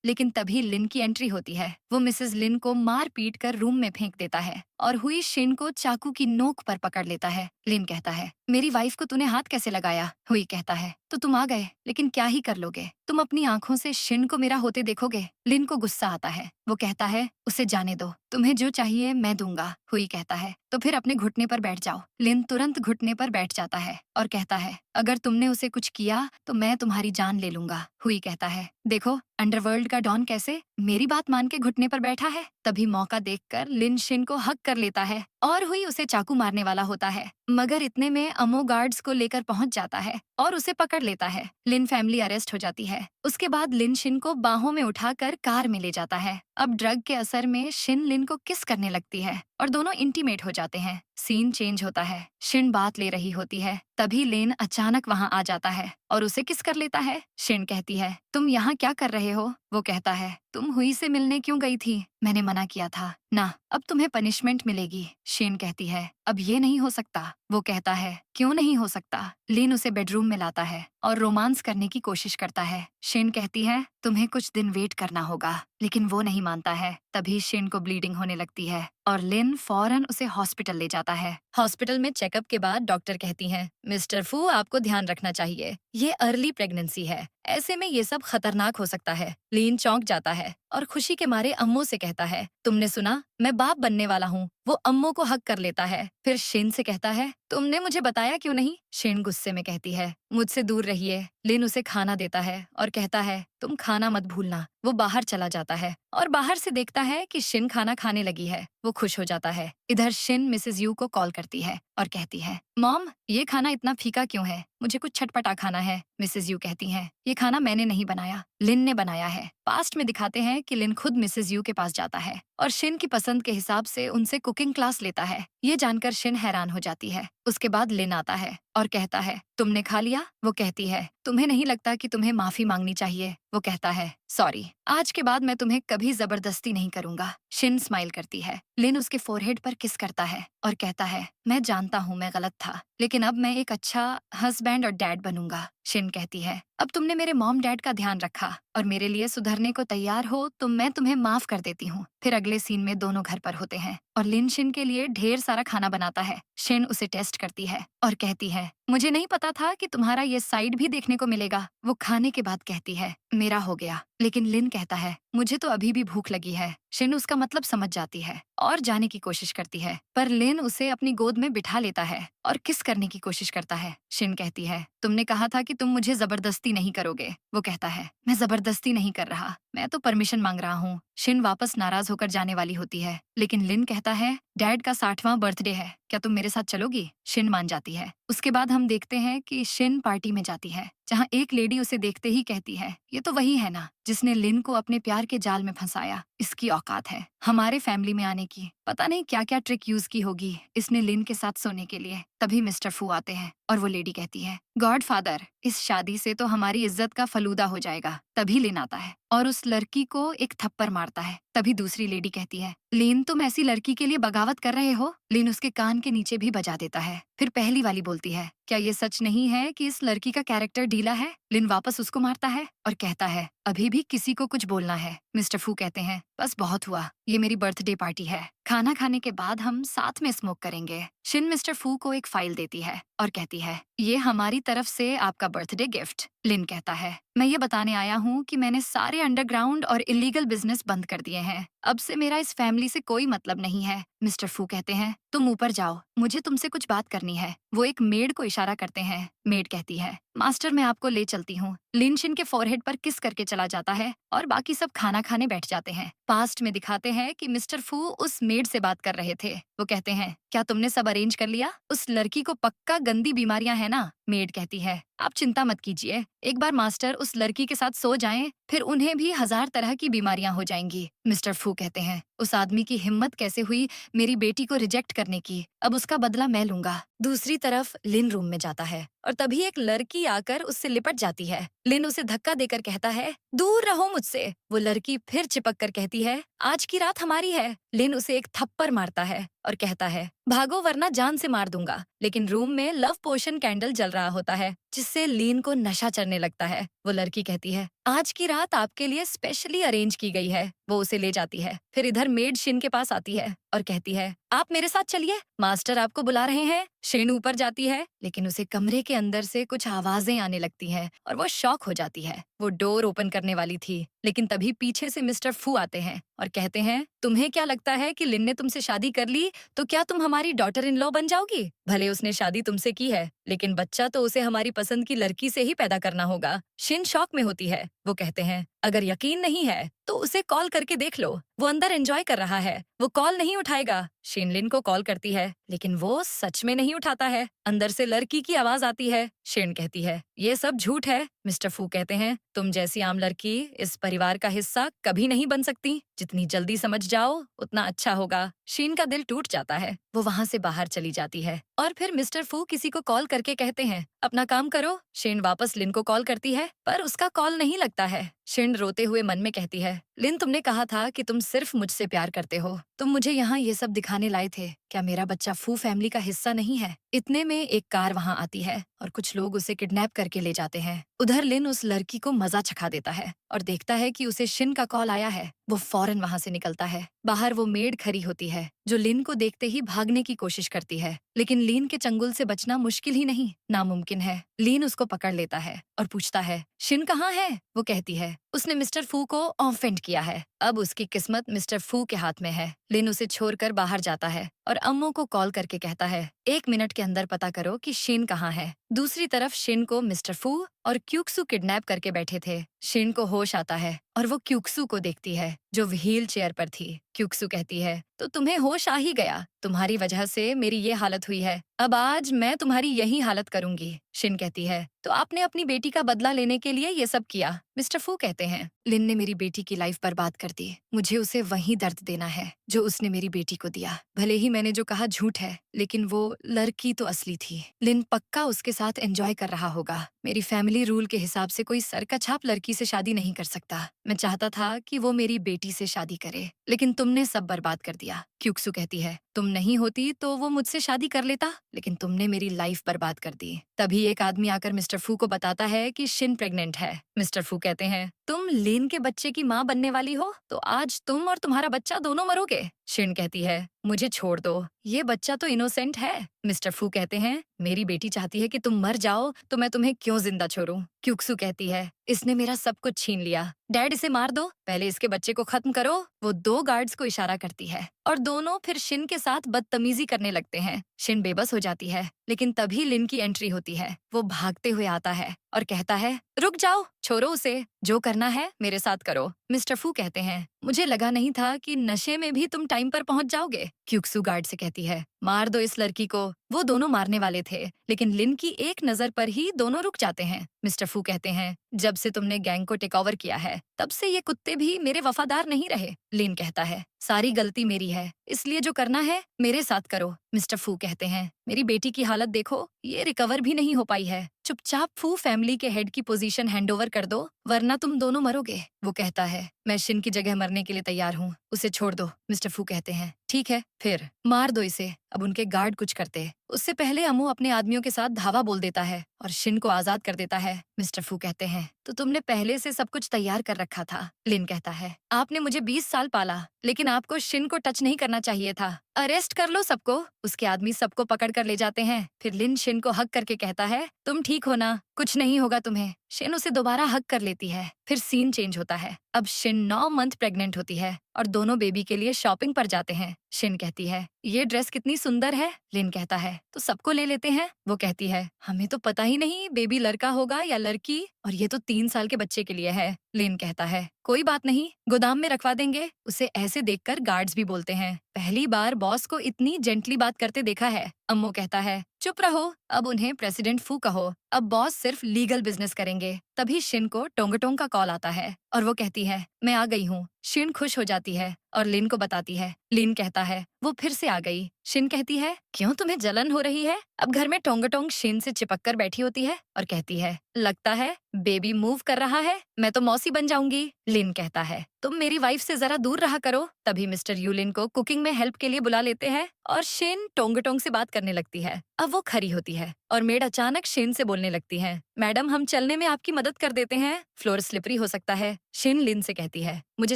लेकिन तभी लिन की एंट्री होती है। वो मिसेस लिन को मार पीट कर रूम में फेंक देता है और हुई शिन को चाकू की नोक पर पकड़ लेता है। लिन कहता है, मेरी वाइफ को तूने हाथ कैसे लगाया? हुई कहता है, तो तुम आ गए, लेकिन क्या ही कर लोगे? तुम अपनी आंखों से शिन को मेरा होते देखोगे? लिन को गुस्सा आता है। वो कहता है, उसे जाने दो, तुम्हें जो चाहिए मैं दूंगा। हुई कहता है, तो फिर अपने घुटने पर बैठ जाओ। लिन तुरंत घुटने पर बैठ जाता है और कहता है, अगर तुमने उसे कुछ किया तो मैं तुम्हारी जान ले लूंगा। हुई कहता है, देखो अंडरवर्ल्ड का डॉन कैसे मेरी बात मान के घुटने पर बैठा है। तभी मौका देखकर लिन शिन को हक कर लेता है और हुई उसे चाकू मारने वाला होता है, मगर इतने में अमो गार्ड्स को लेकर पहुंच जाता है और उसे पकड़ लेता है। लिन फैमिली अरेस्ट हो जाती है। उसके बाद लिन शिन को बाहों में उठाकर कार में ले जाता है। अब ड्रग के असर में शिन लिन को किस करने लगती है और दोनों इंटीमेट हो जाते हैं। सीन चेंज होता है। शिन बात ले रही होती है, तभी लिन अचानक वहाँ आ जाता है और उसे किस कर लेता है। शिन कहती है, तुम यहाँ क्या कर रहे हो? वो कहता है, तुम हुई से मिलने क्यों गई थी? मैंने मना किया था ना, अब तुम्हें पनिशमेंट मिलेगी। शिन कहती है, अब ये नहीं हो सकता। वो कहता है, क्यों नहीं हो सकता? लिन उसे बेडरूम में लाता है और रोमांस करने की कोशिश करता है। शिन कहती है, तुम्हें कुछ दिन वेट करना होगा, लेकिन वो नहीं मानता है। तभी शिन को ब्लीडिंग होने लगती है और लिन फौरन उसे हॉस्पिटल ले जाता है। हॉस्पिटल में चेकअप के बाद डॉक्टर कहती हैं, मिस्टर फू आपको ध्यान रखना चाहिए, ये अर्ली प्रेगनेंसी है, ऐसे में ये सब खतरनाक हो सकता है। लिन चौंक जाता है और खुशी के मारे अम्मू से कहता है, तुमने सुना, मैं बाप बनने वाला हूँ। वो अम्मू को हक कर लेता है। फिर शिन से कहता है, तुमने मुझे बताया क्यों नहीं? शिन गुस्से में कहती है, मुझसे दूर रहिए। लिन उसे खाना देता है और कहता है, तुम खाना मत भूलना। वो बाहर चला जाता है और बाहर से देखता है कि शिन खाना खाने लगी है। वो खुश हो जाता है। इधर शिन मिसेस यू को कॉल करती है और कहती है, मॉम ये खाना इतना फीका क्यों है? मुझे कुछ चटपटा खाना है। मिसेस यू कहती हैं, ये खाना मैंने नहीं बनाया, लिन ने बनाया है। पास्ट में दिखाते हैं कि लिन खुद मिसेस यू के पास जाता है और शिन की पसंद के हिसाब से उनसे कुकिंग क्लास लेता है। ये जानकर शिन हैरान हो जाती है। उसके बाद लिन आता है और कहता है, तुमने खा लिया? वो कहती है, तुम्हें नहीं लगता कि तुम्हें माफी मांगनी चाहिए? वो कहता है, सॉरी, आज के बाद मैं तुम्हें कभी जबरदस्ती नहीं करूंगा। शिन स्माइल करती है। लिन उसके फोरहेड पर किस करता है और कहता है, मैं जानता हूँ मैं गलत था, लेकिन अब मैं एक अच्छा हस्बैंड और डैड बनूंगा। शिन कहती है, अब तुमने मेरे मॉम डैड का ध्यान रखा और मेरे लिए सुधरने को तैयार हो तो मैं तुम्हें माफ कर देती हूँ। फिर अगले सीन में दोनों घर पर होते हैं और लिन शिन के लिए ढेर सारा खाना बनाता है। शिन उसे टेस्ट करती है और कहती है, मुझे नहीं पता था कि तुम्हारा ये साइड भी देखने को मिलेगा। वो खाने के बाद कहती है, मेरा हो गया, लेकिन लिन कहता है, मुझे तो अभी भी भूख लगी है। शिन उसका मतलब समझ जाती है और जाने की कोशिश करती है, पर लिन उसे अपनी गोद में बिठा लेता है और किस करने की कोशिश करता है। शिन कहती है, तुमने कहा था कि तुम मुझे जबरदस्ती नहीं करोगे। वो कहता है, मैं जबरदस्ती नहीं कर रहा, मैं तो परमिशन मांग रहा हूँ। शिन वापस नाराज होकर जाने वाली होती है, लेकिन लिन कहता है, डैड का 60वां बर्थडे है, क्या तुम मेरे साथ चलोगी? शिन मान जाती है। उसके बाद हम देखते हैं कि शिन पार्टी में जाती है, जहाँ एक लेडी उसे देखते ही कहती है, ये तो वही है ना जिसने लिन को अपने प्यार के जाल में फंसाया। इसकी औकात है हमारे फैमिली में आने की, पता नहीं क्या क्या ट्रिक यूज की होगी इसने लिन के साथ सोने के लिए। तभी मिस्टर फू आते हैं और वो लेडी कहती है, गॉड फादर, इस शादी से तो हमारी इज्जत का फलूदा हो जाएगा। तभी लिन आता है और उस लड़की को एक थप्पड़ मारता है। तभी दूसरी लेडी कहती है, लिन तुम ऐसी लड़की के लिए बगावत कर रहे हो? लिन उसके कान के नीचे भी बजा देता है। फिर पहली वाली बोलती है, क्या ये सच नहीं है कि इस लड़की का कैरेक्टर ढीला है? लिन वापस उसको मारता है और कहता है, अभी भी किसी को कुछ बोलना है। मिस्टर फू कहते हैं, बस बहुत हुआ, ये मेरी बर्थडे पार्टी है, खाना खाने के बाद हम साथ में स्मोक करेंगे। शिन मिस्टर फू को एक फाइल देती है और कहती है, ये हमारी तरफ से आपका बर्थडे गिफ्ट। लिन कहता है, मैं ये बताने आया हूँ कि मैंने सारे अंडरग्राउंड और इलीगल बिजनेस बंद कर दिए हैं, अब से मेरा इस फैमिली से कोई मतलब नहीं है। मिस्टर फू कहते हैं, तुम ऊपर जाओ, मुझे तुमसे कुछ बात करनी है। वो एक मेड को इशारा करते हैं। मेड कहती है, मास्टर मैं आपको ले चलती हूँ। लिन शिन के फोरहेड पर किस करके चला जाता है और बाकी सब खाना खाने बैठ जाते हैं। पास्ट में दिखाते हैं कि मिस्टर फू उस मेड से बात कर रहे थे। वो कहते हैं, क्या तुमने सब अरेंज कर लिया? उस लड़की को पक्का गंदी बीमारियां है ना? मेड कहती है, आप चिंता मत कीजिए, एक बार मास्टर उस लड़की के साथ सो जाएं, फिर उन्हें भी 1000 तरह की बीमारियां हो जाएंगी। मिस्टर फू कहते हैं, उस आदमी की हिम्मत कैसे हुई मेरी बेटी को रिजेक्ट करने की, अब उसका बदला मैं लूंगा। दूसरी तरफ लिन रूम में जाता है और तभी एक लड़की आकर उससे लिपट जाती है। लिन उसे धक्का देकर कहता है, दूर रहो मुझसे। वो लड़की फिर चिपक कर कहती है, आज की रात हमारी है। लिन उसे एक थप्पड़ मारता है और कहता है, भागो वरना जान से मार दूंगा। लेकिन रूम में लव पोशन कैंडल जल रहा होता है, जिससे लीन को नशा चढ़ने लगता है। वो लड़की कहती है, आज की रात आपके लिए स्पेशली अरेंज की गई है। वो उसे ले जाती है। फिर इधर मेड शिन के पास आती है और कहती है, आप मेरे साथ चलिए, मास्टर आपको बुला रहे हैं। शिन ऊपर जाती है, लेकिन उसे कमरे के अंदर से कुछ आवाजें आने लगती हैं और वो शॉक हो जाती है। वो डोर ओपन करने वाली थी, लेकिन तभी पीछे से मिस्टर फू आते हैं और कहते हैं, तुम्हें क्या लगता है कि लिन ने तुमसे शादी कर ली तो क्या तुम हमारी डॉटर इन लॉ बन जाओगी? भले उसने शादी तुमसे की है, लेकिन बच्चा तो उसे हमारी पसंद की लड़की से ही पैदा करना होगा। शिन शॉक में होती है। वो कहते हैं, अगर यकीन नहीं है तो उसे कॉल करके देख लो, वो अंदर एंजॉय कर रहा है, वो कॉल नहीं उठाएगा। शिन लिन को कॉल करती है, लेकिन वो सच में नहीं उठाता है। अंदर से लड़की की आवाज आती है। शिन कहती है, ये सब झूठ है। मिस्टर फू कहते हैं, तुम जैसी आम लड़की इस परिवार का हिस्सा कभी नहीं बन सकती, जितनी जल्दी समझ जाओ उतना अच्छा होगा। शिन का दिल टूट जाता है। वो वहाँ से बाहर चली जाती है और फिर मिस्टर फू किसी को कॉल करके कहते हैं, अपना काम करो। शिन वापस लिन को कॉल करती है, पर उसका कॉल नहीं लगता है। शिन रोते हुए मन में कहती है, लिन तुमने कहा था कि तुम सिर्फ मुझसे प्यार करते हो, तुम मुझे यहाँ ये सब दिखाने लाए थे, क्या मेरा बच्चा फू फैमिली का हिस्सा नहीं है? इतने में एक कार वहाँ आती है और कुछ लोग उसे किडनैप करके ले जाते हैं। उधर लिन उस लड़की को मजा चखा देता है और देखता है कि उसे शिन का कॉल आया है। वो फौरन वहाँ से निकलता है। बाहर वो मेड खड़ी होती है, जो लिन को देखते ही भागने की कोशिश करती है, लेकिन लिन के चंगुल से बचना मुश्किल ही नहीं, नामुमकिन है। लिन उसको पकड़ लेता है और पूछता है, शिन कहाँ है? वो कहती है, उसने मिस्टर फू को ऑफेंड किया है, अब उसकी किस्मत मिस्टर फू के हाथ में है। लिन उसे छोड़कर बाहर जाता है और अम्मू को कॉल करके कहता है, 1 मिनट के अंदर पता करो कि शिन कहाँ है। दूसरी तरफ शिन को मिस्टर फू और क्यूक्सू किडनैप करके बैठे थे। शिन को होश आता है और वो क्यूक्सू को देखती है, जो व्हील चेयर पर थी। क्यूक्सू कहती है, तो तुम्हें होश आ ही गया, तुम्हारी वजह से मेरी ये हालत हुई है, अब आज मैं तुम्हारी यही हालत करूंगी। शिन कहती है, तो आपने अपनी बेटी का बदला लेने के लिए ये सब किया? मिस्टर फू कहते हैं, लिन ने मेरी बेटी की लाइफ बर्बाद कर दी, मुझे उसे वही दर्द देना है जो उसने मेरी बेटी को दिया। भले ही मैंने जो कहा झूठ है, लेकिन वो लड़की तो असली थी। लिन पक्का उसके साथ एंजॉय कर रहा होगा। मेरी फैमिली रूल के हिसाब से कोई सर का छाप लड़की से शादी नहीं कर सकता। मैं चाहता था कि वो मेरी बेटी से शादी करे, लेकिन तुमने सब बर्बाद कर दिया। क्यूक्सू कहती है, तुम नहीं होती तो वो मुझसे शादी कर लेता, लेकिन तुमने मेरी लाइफ बर्बाद कर दी। तभी एक आदमी आकर मिस्टर फू को बताता है कि शिन प्रेग्नेंट है। मिस्टर फू कहते हैं, तुम लिन के बच्चे की माँ बनने वाली हो, तो आज तुम और तुम्हारा बच्चा दोनों मरोगे। शिन कहती है, मुझे छोड़ दो, ये बच्चा तो इनोसेंट है। मिस्टर फू कहते हैं, मेरी बेटी चाहती है कि तुम मर जाओ, तो मैं तुम्हें क्यों जिंदा छोड़ूं? क्यूक्सू कहती है, इसने मेरा सब कुछ छीन लिया, डैड इसे मार दो, पहले इसके बच्चे को खत्म करो। वो 2 गार्ड्स को इशारा करती है और दोनों फिर शिन के साथ बदतमीजी करने लगते हैं। शिन बेबस हो जाती है, लेकिन तभी लिन की एंट्री होती है। वो भागते हुए आता है और कहता है, रुक जाओ, छोड़ो उसे, जो करना है मेरे साथ करो। मिस्टर फू कहते हैं, मुझे लगा नहीं था कि नशे में भी तुम टाइम पर पहुंच जाओगे। क्यूक्सू गार्ड से कहती है, मार दो इस लड़की को। वो दोनों मारने वाले थे, लेकिन लिन की एक नजर पर ही दोनों रुक जाते हैं। मिस्टर फू कहते हैं, जब से तुमने गैंग को टेक ओवर किया है, तब से ये कुत्ते भी मेरे वफादार नहीं रहे। लिन कहता है, सारी गलती मेरी है, इसलिए जो करना है मेरे साथ करो। मिस्टर फू कहते हैं, मेरी बेटी की हालत देखो, ये रिकवर भी नहीं हो पाई है, चुपचाप फू फैमिली के हेड की पोजीशन हैंडओवर कर दो, वरना तुम दोनों मरोगे। वो कहता है, मैं शिन की जगह मरने के लिए तैयार हूँ, उसे छोड़ दो। मिस्टर फू कहते हैं, ठीक है, फिर मार दो इसे। अब उनके गार्ड कुछ करते उससे पहले अमू अपने आदमियों के साथ धावा बोल देता है और शिन को आजाद कर देता है। मिस्टर फू कहते हैं, तो तुमने पहले से सब कुछ तैयार कर रखा था। लिन कहता है, आपने मुझे 20 साल पाला, लेकिन आपको शिन को टच नहीं करना चाहिए था। अरेस्ट कर लो सबको। उसके आदमी सबको पकड़ कर ले जाते हैं। फिर लिन शिन को हक करके कहता है, तुम ठीक हो ना, कुछ नहीं होगा तुम्हें। शिन उसे दोबारा हक कर लेती है। फिर सीन चेंज होता है। अब शिन 9 मंथ प्रेग्नेंट होती है और दोनों बेबी के लिए शॉपिंग पर जाते हैं। शिन कहती है, ये ड्रेस कितनी सुंदर है। लिन कहता है, तो सबको ले लेते हैं। वो कहती है, हमें तो पता ही नहीं बेबी लड़का होगा या लड़की, और ये तो 3 साल के बच्चे के लिए है। लिन कहता है, कोई बात नहीं, गोदाम में रखवा देंगे। उसे ऐसे देखकर गार्ड्स भी बोलते हैं, पहली बार बॉस को इतनी जेंटली बात करते देखा है। अम्मू कहता है, चुप रहो, अब उन्हें प्रेसिडेंट फू कहो। अब बॉस सिर्फ लीगल बिजनेस करेंगे। तभी शिन को टोंगटोंग का कॉल आता है और वो कहती है, मैं आ गई हूँ। शिन खुश हो जाती है और लिन को बताती है। लिन कहता है, वो फिर से आ गई। शिन कहती है, क्यों तुम्हें जलन हो रही है। अब घर में टोंगटोंग शिन से चिपक कर बैठी होती है और कहती है, लगता है बेबी मूव कर रहा है, मैं तो मौसी बन जाऊंगी। लिन कहता है, तुम मेरी वाइफ से जरा दूर रहा करो। तभी मिस्टर यूलिन को कुकिंग में हेल्प के लिए बुला लेते हैं और शिन टोंगटोंग से बात करने लगती है। अब वो खड़ी होती है और मेड अचानक शिन से बोलने लगती है, मैडम हम चलने में आपकी मदद कर देते हैं, फ्लोर स्लिपरी हो सकता है। शिन लिन से कहती है, मुझे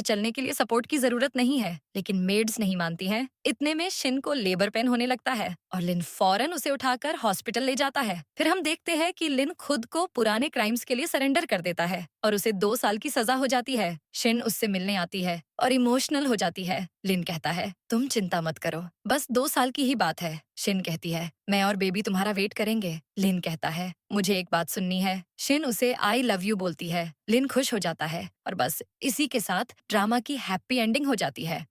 चलने के लिए सपोर्ट की जरूरत नहीं है, लेकिन मेड्स नहीं मानती हैं। इतने में शिन को लेबर पेन होने लगता है और लिन फौरन उसे उठाकर हॉस्पिटल ले जाता है। फिर हम देखते हैं कि लिन खुद को पुराने क्राइम्स के लिए सरेंडर कर देता है और उसे 2 साल की सजा हो जाती है। शिन उससे मिलने आती है और इमोशनल हो जाती है। लिन कहता है, तुम चिंता मत करो, बस 2 साल की ही बात है। शिन कहती है, मैं और बेबी तुम्हारा वेट करेंगे। लिन कहता है, मुझे एक बात सुननी है। शिन उसे आई लव यू बोलती है। लिन खुश हो जाता है और बस इसी के साथ ड्रामा की हैप्पी एंडिंग हो जाती है।